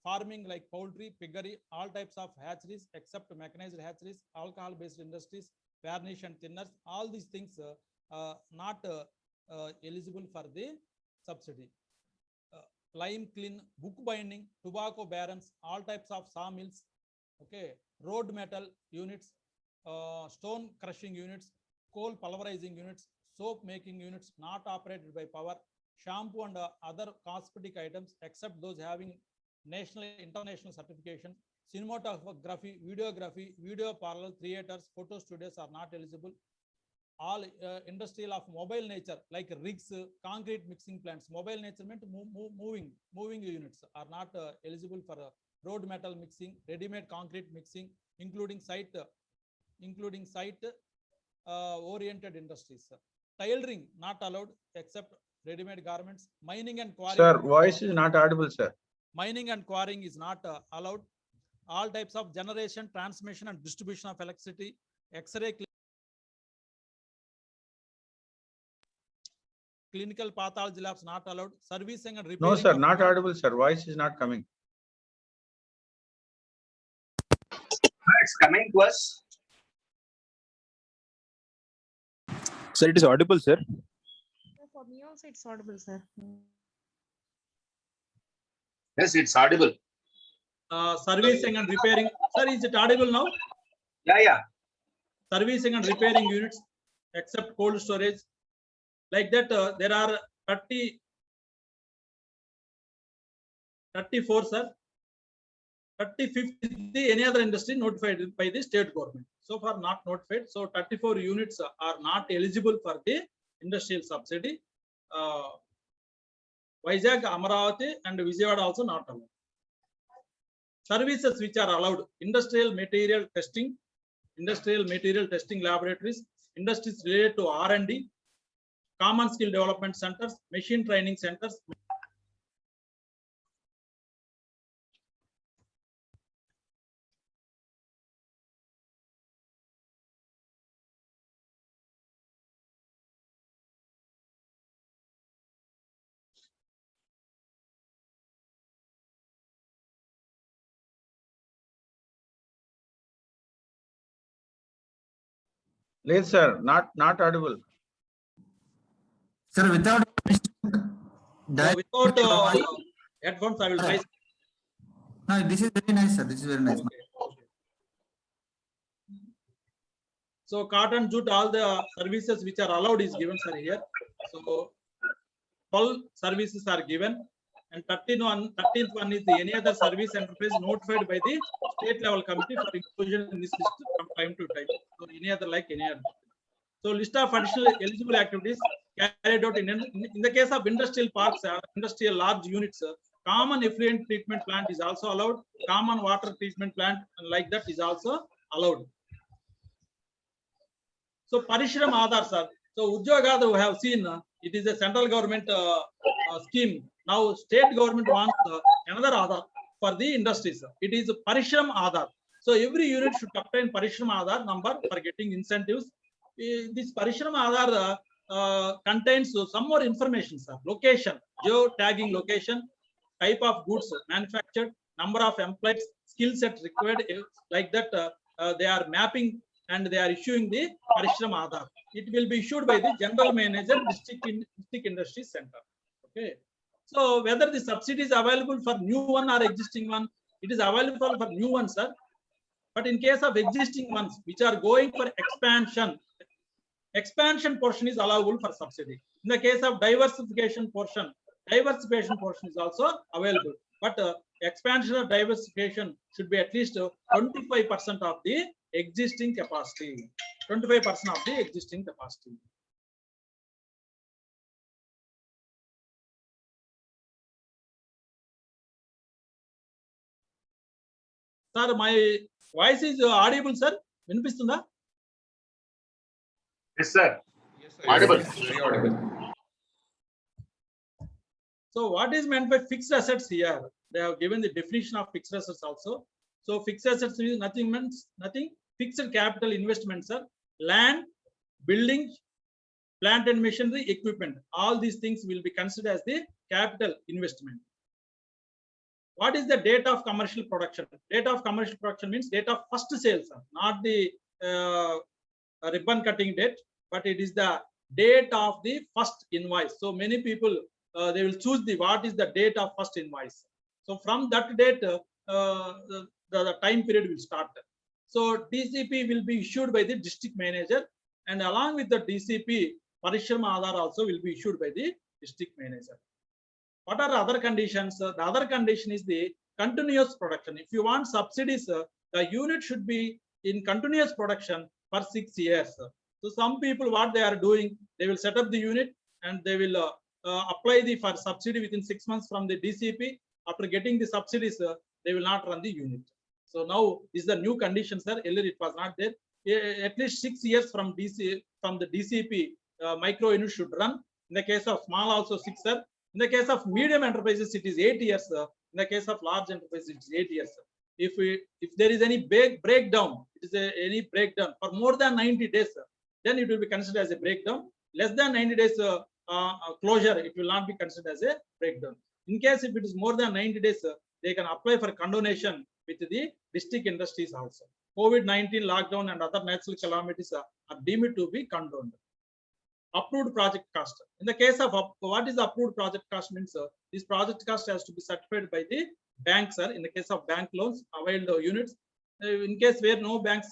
farming like poultry, piggery, all types of hatcheries except mechanized hatcheries, alcohol-based industries, varnish and thinners, all these things not eligible for the subsidy. Lime kiln, book binding, tobacco barons, all types of sawmills, okay, road metal units, stone crushing units, coal pulverizing units, soap making units not operated by power, shampoo and other cosmetic items except those having national, international certification, cinematography, videography, video parlor, theaters, photo studios are not eligible. All industrial of mobile nature like rigs, concrete mixing plants, mobile nature meant moving units are not eligible for road metal mixing, ready-made concrete mixing, including site oriented industries. Tailoring not allowed except ready-made garments. Mining and quarrying. Sir, voice is not audible, sir. Mining and quarrying is not allowed. All types of generation, transmission and distribution of electricity, X-ray, clinical pathology labs not allowed. Servicing and repairing. No, sir, not audible, sir. Voice is not coming. It's coming to us. Sir, it is audible, sir. For me also it's audible, sir. Yes, it's audible. Servicing and repairing. Sir, is it audible now? Yeah. Servicing and repairing units, except cold storage. Like that, there are 34, sir. 35th is the any other industry notified by the state government. So far not notified. So 34 units are not eligible for the industrial subsidy. Vizag, Amaravati and Vijayawada also not allowed. Services which are allowed: industrial material testing laboratories, industries related to R&D, common skill development centers, machine training centers. లేదు sir, not audible. Sir, without Without headphones, I will try. no, this is very nice, sir. This is very nice. Okay. So cotton, jute, all the services which are allowed is given, sir, here. So 12 services are given, and 13th one is the any other service enterprise notified by the state level committee for inclusion in this list from time to time. So any other like any other. So list of additional eligible activities carried out in the case of industrial parks, industrial large units, common effluent treatment plant is also allowed. Common water treatment plant and like that is also allowed. So Parishram Aadhar, sir. So Udyoga, we have seen it is a central government scheme. Now state government wants another Aadhar for the industries. It is Parishram Aadhar. So every unit should obtain Parishram Aadhar number for getting incentives. This Parishram Aadhar contains some more information, sir. Location, geo-tagging location, type of goods manufactured, number of employees, skill set required, like that they are mapping and they are issuing the Parishram Aadhar. It will be issued by the general manager, district industry center. Okay. So whether the subsidy is available for new one or existing one, it is available for new ones, sir. But in case of existing ones which are going for expansion portion is allowable for subsidy. In the case of diversification portion is also available. But expansion or diversification should be at least 25% of the existing capacity. 25% of the existing capacity. Sir, my voice is audible, sir. Vinipistunda? Yes, sir. Audible. Very audible. So what is meant by fixed assets here? They have given the definition of fixed assets also. So fixed assets is nothing. Fixed capital investments are land, buildings, plant and machinery, equipment. All these things will be considered as the capital investment. What is the date of commercial production? Date of commercial production means date of first sales, not the ribbon cutting date, but it is the date of the first invoice. So many people they will choose the what is the date of first invoice. So from that date, the time period will start. So DCP will be issued by the district manager, and along with the DCP, Parishram Aadhar also will be issued by the district manager. What are the other conditions? The other condition is the continuous production. If you want subsidies, the unit should be in continuous production for 6 years. So some people, what they are doing, they will set up the unit and they will apply for subsidy within 6 months from the DCP. After getting the subsidies, they will not run the unit. So now is the new condition, sir. Earlier it was not there. At least 6 years from the DCP, micro unit should run. In the case of small, also 6 years. In the case of medium enterprises, it is 8 years. In the case of large enterprises, it is 8 years. If there is any breakdown, it is any breakdown for more than 90 days, then it will be considered as a breakdown. Less than 90 days closure, it will not be considered as a breakdown. In case if it is more than 90 days, they can apply for condonation with the district industries also. COVID-19 lockdown and other natural calamities are deemed to be condoned. approved project cost. In the case of what is the approved project cost means, this project cost has to be certified by the bank, sir. In the case of bank loans, availed units. In case where no banks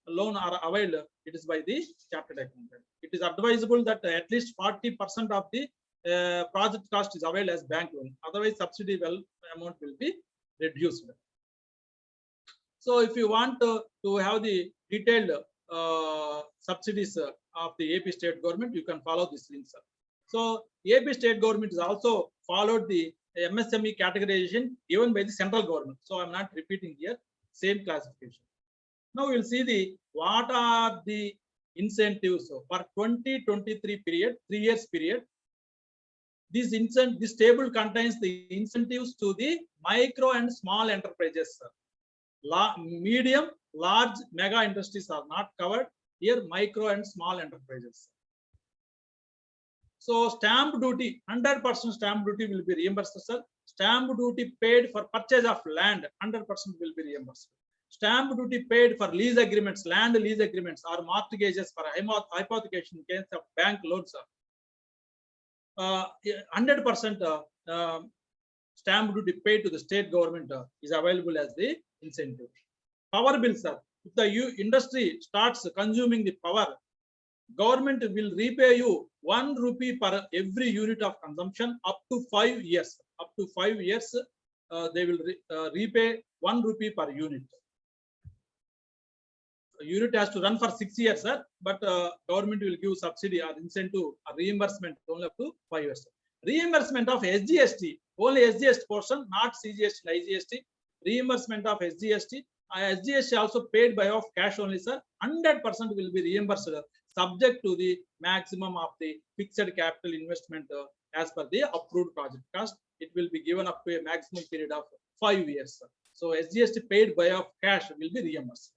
loan are availed, it is by the chartered accountant. It is advisable that at least 40% of the project cost is availed as bank loan. Otherwise, subsidy amount will be reduced. So if you want to have the detailed subsidies of the AP state government, you can follow this link, sir. So AP state government has also followed the MSME categorization given by the central government. So I'm not repeating here, same classification. Now we'll see what are the incentives for 2023 period, 3 years period. This table contains the incentives to the micro and small enterprises, sir. Medium, large, mega industries are not covered. Here, micro and small enterprises. So stamp duty, 100% stamp duty will be reimbursed, sir. Stamp duty paid for purchase of land, 100% will be reimbursed. Stamp duty paid for lease agreements, land lease agreements or mortgages for hypothecation in case of bank loans, sir. 100% stamp duty paid to the state government is available as the incentive. Power bill, sir. If the industry starts consuming the power, government will repay you 1 rupee per every unit of consumption up to 5 years. Up to 5 years, they will repay 1 rupee per unit. A unit has to run for 6 years, sir, but government will give subsidy or incentive or reimbursement only up to 5 years. Reimbursement of SGST, only SGST portion, not CGST and IGST. Reimbursement of SGST. SGST also paid by of cash only, sir. 100% will be reimbursed, subject to the maximum of the fixed capital investment as per the approved project cost. It will be given up to a maximum period of 5 years, sir. So SGST paid by of cash will be reimbursed.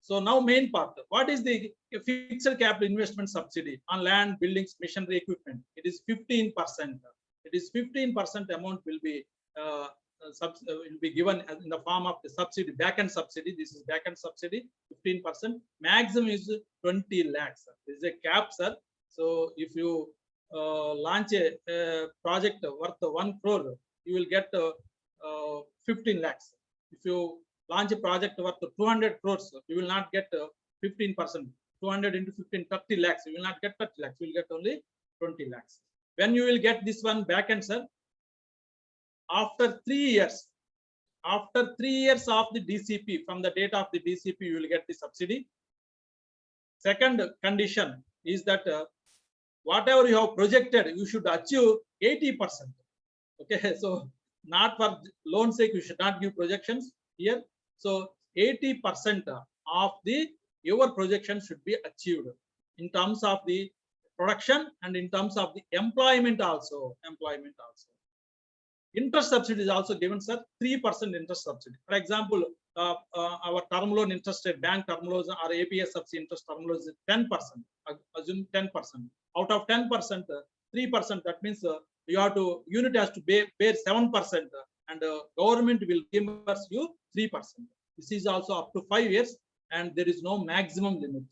So now main part, what is the fixed capital investment subsidy on land, buildings, machinery, equipment? It is 15%. It is 15% amount will be given in the form of the subsidy, back-end subsidy. This is back-end subsidy, 15%. Maximum is 20 lakhs. This is a cap, sir. So if you launch a project worth 1 crore, you will get 15 lakhs. If you launch a project worth 200 crores, you will not get 15%. 200 into 15, 30 lakhs. You will not get 30 lakhs. You will get only 20 lakhs. When you will get this one back end, sir, after 3 years, after 3 years of the DCP, from the date of the DCP, you will get the subsidy. Second condition is that whatever you have projected, you should achieve 80%. Okay, so not for loan sake, you should not give projections here. So 80% of your projection should be achieved in terms of the production and in terms of the employment also. Interest subsidy is also given, sir. 3% interest subsidy. For example, our term loan interest rate, bank term loans or APS subsidy interest term loans is 10%. Assume 10%. Out of 10%, 3%. That means unit has to bear 7%, and government will reimburse you 3%. This is also up to 5 years, and there is no maximum limit.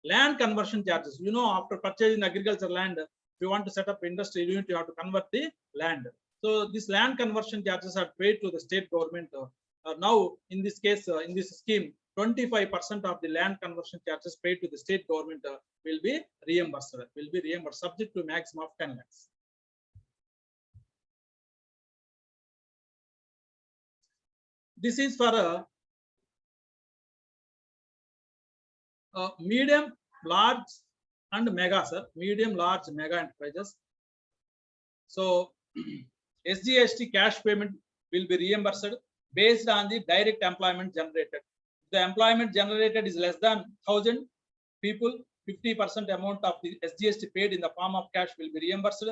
Land conversion charges. After purchasing agriculture land, if you want to set up industry unit, you have to convert the land. So this land conversion charges are paid to the state government. Now, in this case, in this scheme, 25% of the land conversion charges paid to the state government will be reimbursed. Subject to maximum of 10 lakhs. This is for medium, large, and mega, sir. Medium, large, mega enterprises. So SGST cash payment will be reimbursed based on the direct employment generated. The employment generated is less than 1,000 people. 50% amount of the SGST paid in the form of cash will be reimbursed.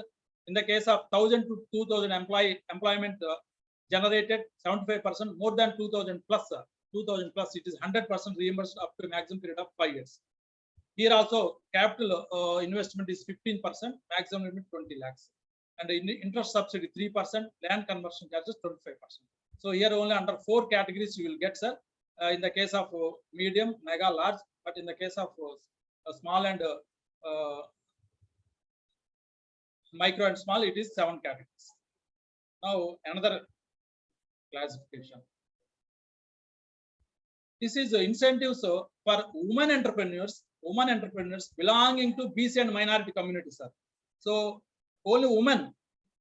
In the case of 1,000 to 2,000 employment generated, 75%. More than 2,000 plus, 2,000 plus, it is 100% reimbursed up to a maximum period of 5 years. Here also, capital investment is 15%, maximum limit 20 lakhs. And interest subsidy 3%, land conversion charges 25%. So here only under 4 categories you will get, sir. In the case of medium, mega, large, but in the case of small and micro and small, it is 7 categories. Now another classification. This is the incentives for women entrepreneurs belonging to BC and minority communities, sir. So only women,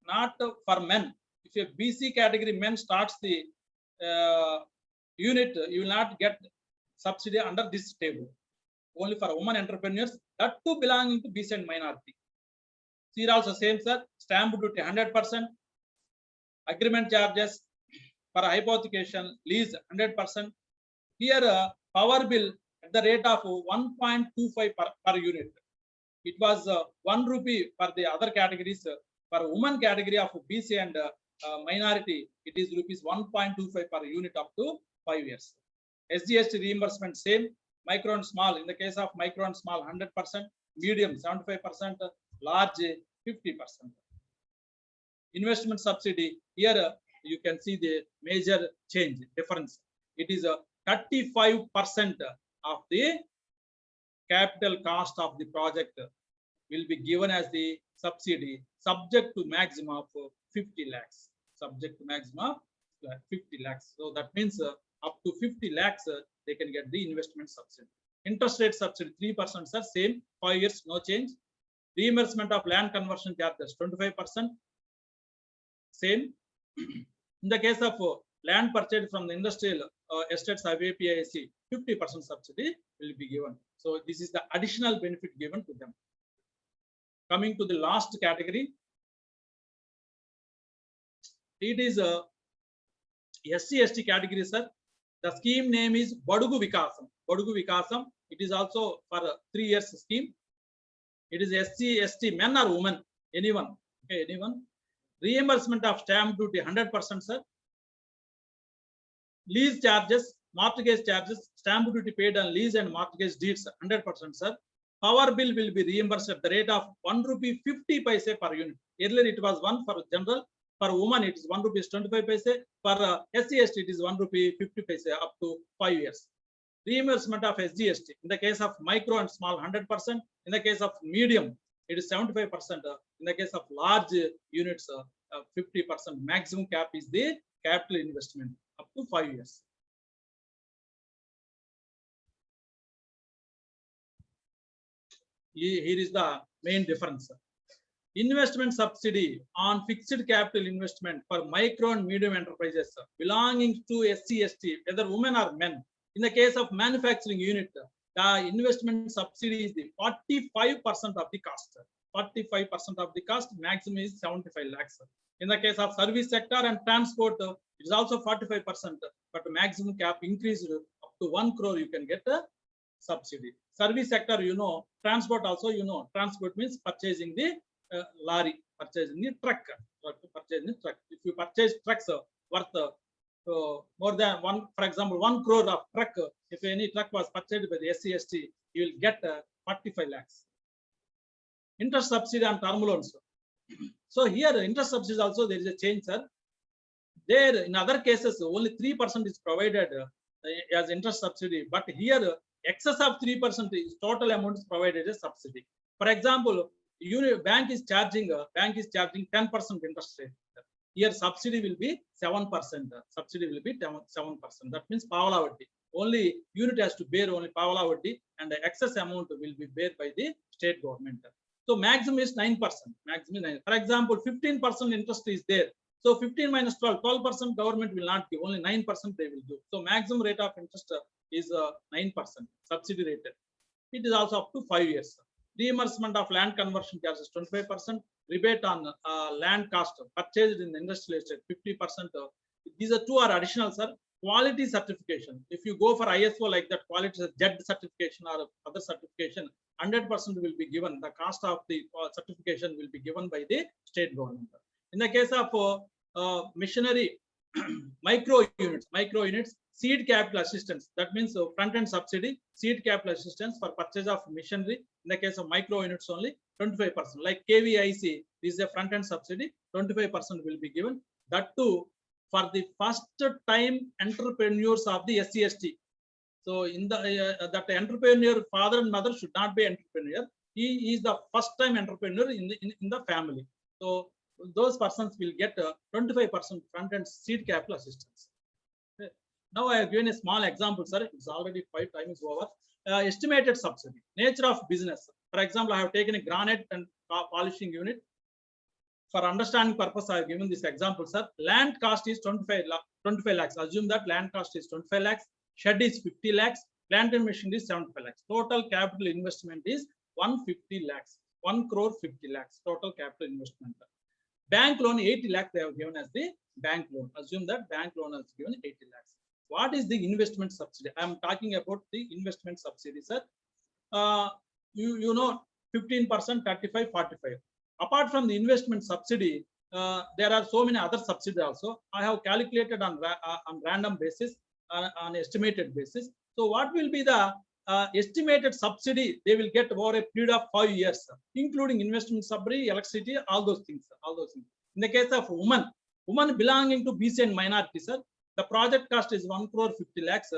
not for men. If a BC category men starts the unit, you will not get subsidy under this table. Only for women entrepreneurs, that too belonging to BC and minority. Here also same, sir. Stamp duty 100%. Agreement charges for hypothecation, lease 100%. Here power bill at the rate of 1.25 per unit. It was 1 rupee for the other categories. For women category of BC and minority, it is rupees 1.25 per unit up to 5 years. SGST reimbursement same. Micro and small, in the case of micro and small 100%, medium 75%, large 50%. Investment subsidy, here you can see the major change difference. It is 35% of the capital cost of the project will be given as the subsidy, subject to maximum of 50 lakhs. Subject to maximum of 50 lakhs. So that means up to 50 lakhs they can get the investment subsidy. Interest rate subsidy 3%, sir, same, 5 years, no change. Reimbursement of land conversion charges 25%, same. In the case of land purchased from the industrial estates of APIC, 50% subsidy will be given. So this is the additional benefit given to them. Coming to the last category, it is a SC/ST category, sir. The scheme name is Badugu Vikasam. Badugu Vikasam. It is also for a 3 years scheme. It is SC/ST, men or women, anyone. Okay, anyone. Reimbursement of stamp duty 100%, sir. Lease charges, mortgage charges, stamp duty paid on lease and mortgage deeds 100%, sir. Power bill will be reimbursed at the rate of 1 rupee 50 paise per unit. Earlier it was 1 for general. For women it is 1 rupees 25 paise. For SC/ST it is 1 rupee 50 paise up to 5 years. Reimbursement of SGST in the case of micro and small 100%. In the case of medium it is 75%. In the case of large units 50%. Maximum cap is the capital investment up to 5 years. Here is the main difference. Investment subsidy on fixed capital investment for micro and medium enterprises belonging to SC/ST, whether women or men. In the case of manufacturing unit, the investment subsidy is the 45% of the cost. 45% of the cost, maximum is 75 lakhs. In the case of service sector and transport, it is also 45%, but maximum cap increased up to 1 crore you can get a subsidy. Service sector, you know, transport also, you know, transport means purchasing the lorry, purchasing the truck, purchasing the truck. If you purchase trucks worth more than one, for example, 1 crore of truck, if any truck was purchased by the SC/ST, you will get 45 lakhs. Interest subsidy on term loans. So here interest subsidy also there is a change, sir. There in other cases only 3% is provided as interest subsidy, but here excess of 3% is total amount is provided as subsidy. For example, bank is charging 10% interest rate. Here subsidy will be 7%. Subsidy will be 7%. That means Pavala Vaddi. Only unit has to bear only Pavala Vaddi, and the excess amount will be bear by the state government. So maximum is 9%. Maximum 9. For example, 15% interest is there. So 15 minus 12, 12% government will not give. Only 9% they will give. So maximum rate of interest is 9%. Subsidy rate. It is also up to 5 years. Reimbursement of land conversion charges 25%. Rebate on land cost purchased in the industrial estate 50%. These are two are additional, sir. Quality certification. If you go for ISO like that, quality JED certification or other certification, 100% will be given. The cost of the certification will be given by the state government. In the case of machinery, micro units, seed capital assistance. That means front-end subsidy, seed capital assistance for purchase of machinery. In the case of micro units only 25%. Like KVIC, this is a front-end subsidy, 25% will be given. That too for the first time entrepreneurs of the SC/ST. So in the that entrepreneur father and mother should not be entrepreneur. he is the first time entrepreneur in the family. So those persons will get 25% front end seed capital assistance. Okay. Now I have given a small example, sir. It's already 5 times over. Estimated subsidy, nature of business. For example, I have taken a granite and polishing unit. For understanding purpose, I have given this example, sir. Land cost is 25 lakhs. Assume that land cost is 25 lakhs. Shed is 50 lakhs. Plant and machinery is 75 lakhs. Total capital investment is 150 lakhs. 1 crore 50 lakhs. Total capital investment. Bank loan 80 lakhs they have given as the bank loan. Assume that bank loan has given 80 lakhs. What is the investment subsidy? I am talking about the investment subsidy, sir. You know 15%, 35, 45. Apart from the investment subsidy, there are so many other subsidies also. I have calculated on random basis, on estimated basis. So what will be the estimated subsidy they will get over a period of 5 years, sir, including investment subsidy, electricity, all those things, sir, all those things. In the case of women belonging to BC and minority, sir, the project cost is 1 crore 50 lakhs.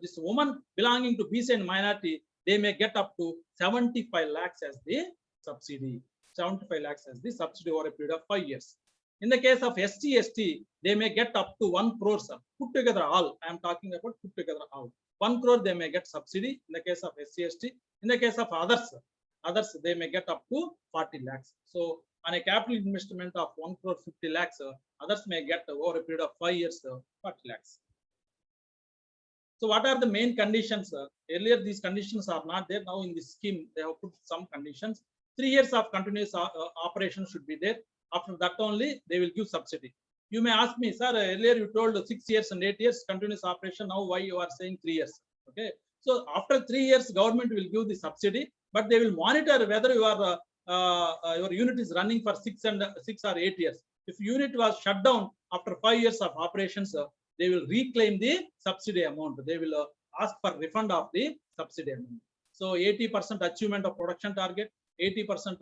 This woman belonging to BC and minority, they may get up to 75 lakhs as the subsidy. 75 lakhs as the subsidy over a period of 5 years. In the case of SC, ST, they may get up to 1 crore, sir. Put together all. I am talking about put together all. 1 crore they may get subsidy in the case of SC, ST. In the case of others they may get up to 40 lakhs. So on a capital investment of 1 crore 50 lakhs, others may get over a period of 5 years, 40 lakhs. So what are the main conditions? Earlier these conditions are not there. Now in this scheme they have put some conditions. 3 years of continuous operation should be there. After that only they will give subsidy. You may ask me, sir, earlier you told 6 years and 8 years continuous operation. Now why you are saying 3 years? Okay. So after 3 years, government will give the subsidy, but they will monitor whether your unit is running for 6 or 8 years. If unit was shut down after 5 years of operations, they will reclaim the subsidy amount. They will ask for refund of the subsidy amount. So 80% achievement of production target, 80%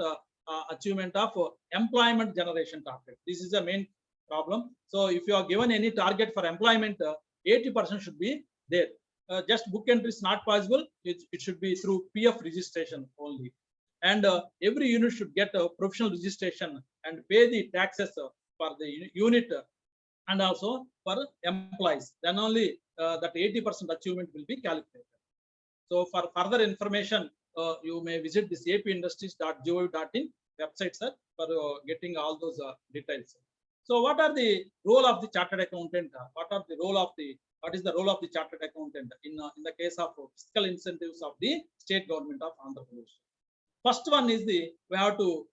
achievement of employment generation target. This is the main problem. So if you are given any target for employment, 80% should be there. Just book entry is not possible. It should be through PF registration only. And every unit should get a professional registration and pay the taxes for the unit and also for employees. Then only that 80% achievement will be calculated. So for further information, you may visit this apindustries.gov.in website, sir, for getting all those details. So what are the role of the chartered accountant? What is the role of the chartered accountant in the case of fiscal incentives of the state government of Andhra Pradesh? First one is we have to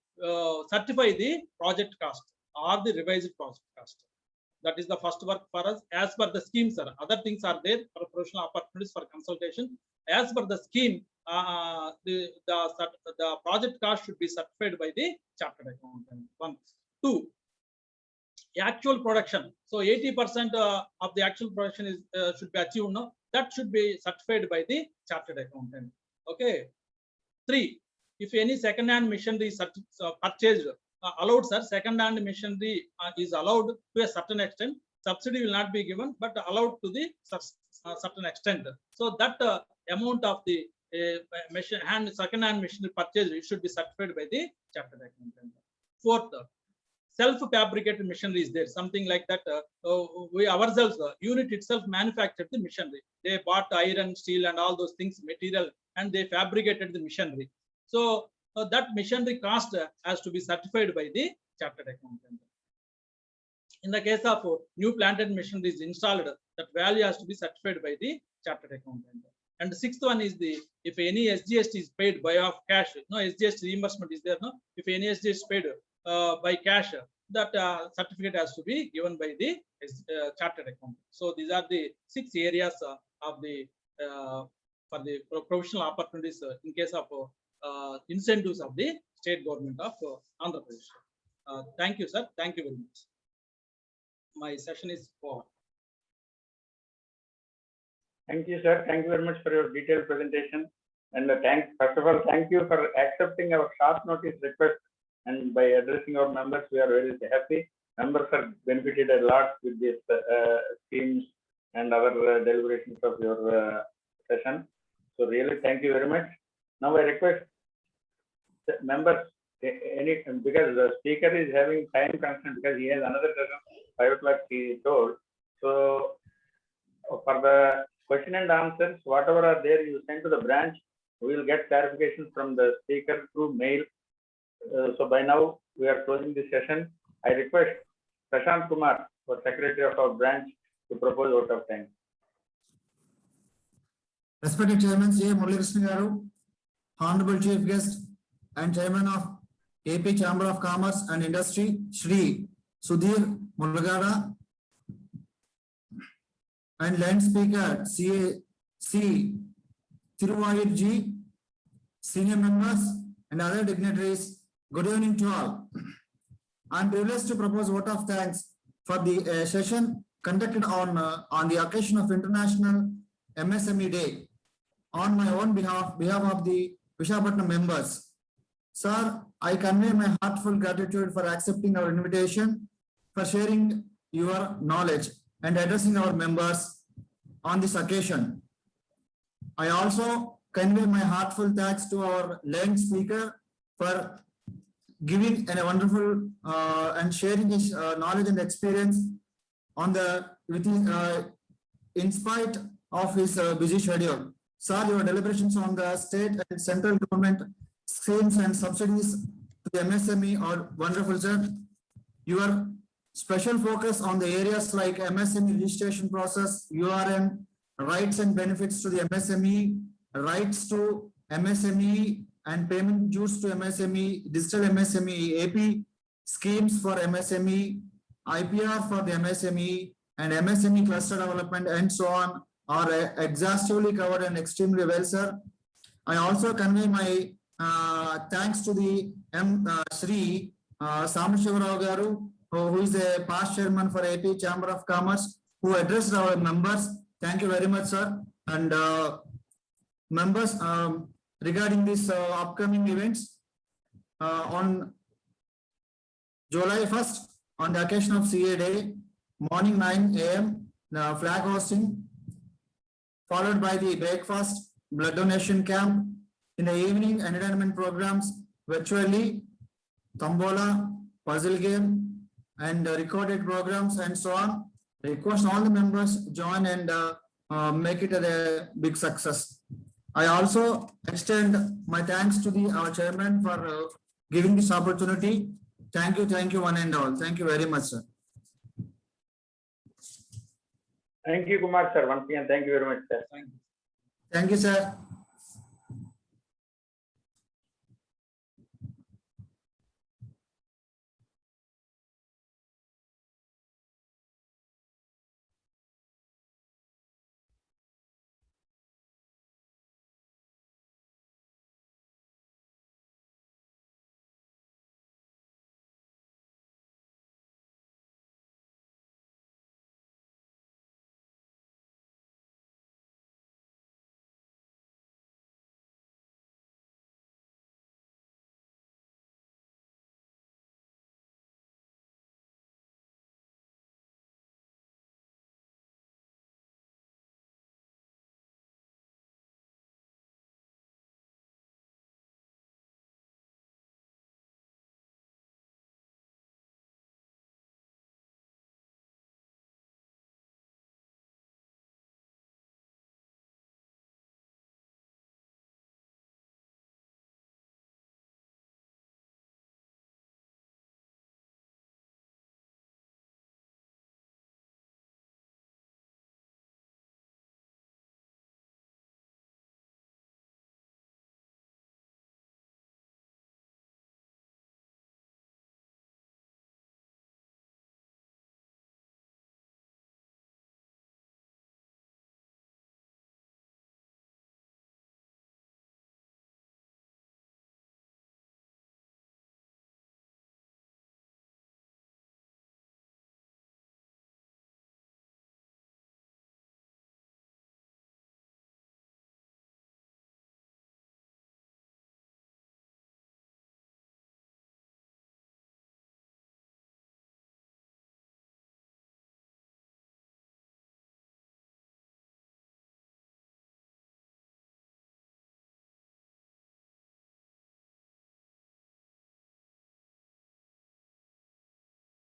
certify the project cost or the revised project cost. That is the first work for us as per the scheme, sir. Other things are there for professional opportunities for consultation. As per the scheme, the project cost should be certified by the chartered accountant. 1, 2. Actual production. So 80% of the actual production is should be achieved. No, that should be certified by the chartered accountant. Okay. 3. If any second-hand machinery is purchased, allowed, sir. Second-hand machinery is allowed to a certain extent. Subsidy will not be given, but allowed to the certain extent. So that amount of the second-hand machinery purchase, it should be certified by the chartered accountant. 4th, self-fabricated machinery is there. Something like that. We ourselves, unit itself manufactured the machinery. They bought iron, steel, and all those things, material, and they fabricated the machinery. So that machinery cost has to be certified by the chartered accountant. In the case of new planted machinery is installed, that value has to be certified by the chartered accountant. And the 6th one is if any SGST is paid by of cash, no SGST reimbursement is there, no. If any SGST is paid by cash, that certificate has to be given by the chartered accountant. So these are the 6 areas of the for the professional opportunities in case of incentives of the state government of Andhra Pradesh. Thank you, sir. Thank you very much. My session is over. Thank you, sir. Thank you very much for your detailed presentation. And first of all, thank you for accepting our short notice request. And by addressing our members, we are very happy. Members are benefited a lot with these schemes and other deliberations of your session. So really, thank you very much. Now I request members, any, because the speaker is having time constraint because he has another session, 5 o'clock he told. So for the question and answers, whatever are there, you send to the branch. We will get clarification from the speaker through mail. So by now we are closing this session. I request Prashant Kumar, for secretary of our branch, to propose vote of thanks. Respected Chairman C. Murali Garu, Honorable Chief Guest and Chairman of AP Chamber of Commerce and Industry, Shri Sudhir Mulagada, and Land Speaker C. Tiruvayur Ji, senior members and other dignitaries, good evening to all. I am privileged to propose vote of thanks for the session conducted on the occasion of International MSME Day on my own behalf of the Visakhapatnam members. Sir, I convey my heartfelt gratitude for accepting our invitation, for sharing your knowledge and addressing our members on this occasion. I also convey my heartfelt thanks to our learned speaker for giving a wonderful and sharing his knowledge and experience on in spite of his busy schedule. Sir, your deliberations on the state and central government schemes and subsidies to the MSME are wonderful, sir. Your special focus on the areas like MSME registration process, URN, rights and benefits to the MSME, rights to MSME and payment dues to MSME, digital MSME, AP schemes for MSME, IPR for the MSME, and MSME cluster development and so on are exhaustively covered and extremely well, sir. I also convey my thanks to the Shri Samashivarao Garu, who is a past chairman for AP Chamber of Commerce, who addressed our members. Thank you very much, sir. And members, regarding this upcoming events, on July 1st, on the occasion of CA Day, morning 9 a.m., flag hosting, followed by the breakfast, blood donation camp. In the evening, entertainment programs virtually, tombola, puzzle game, and recorded programs and so on. I request all the members join and make it a big success. I also extend my thanks to our chairman for giving this opportunity. Thank you one and all. Thank you very much, sir. Thank you, Kumar sir. Once again, thank you very much, sir. Thank you, sir.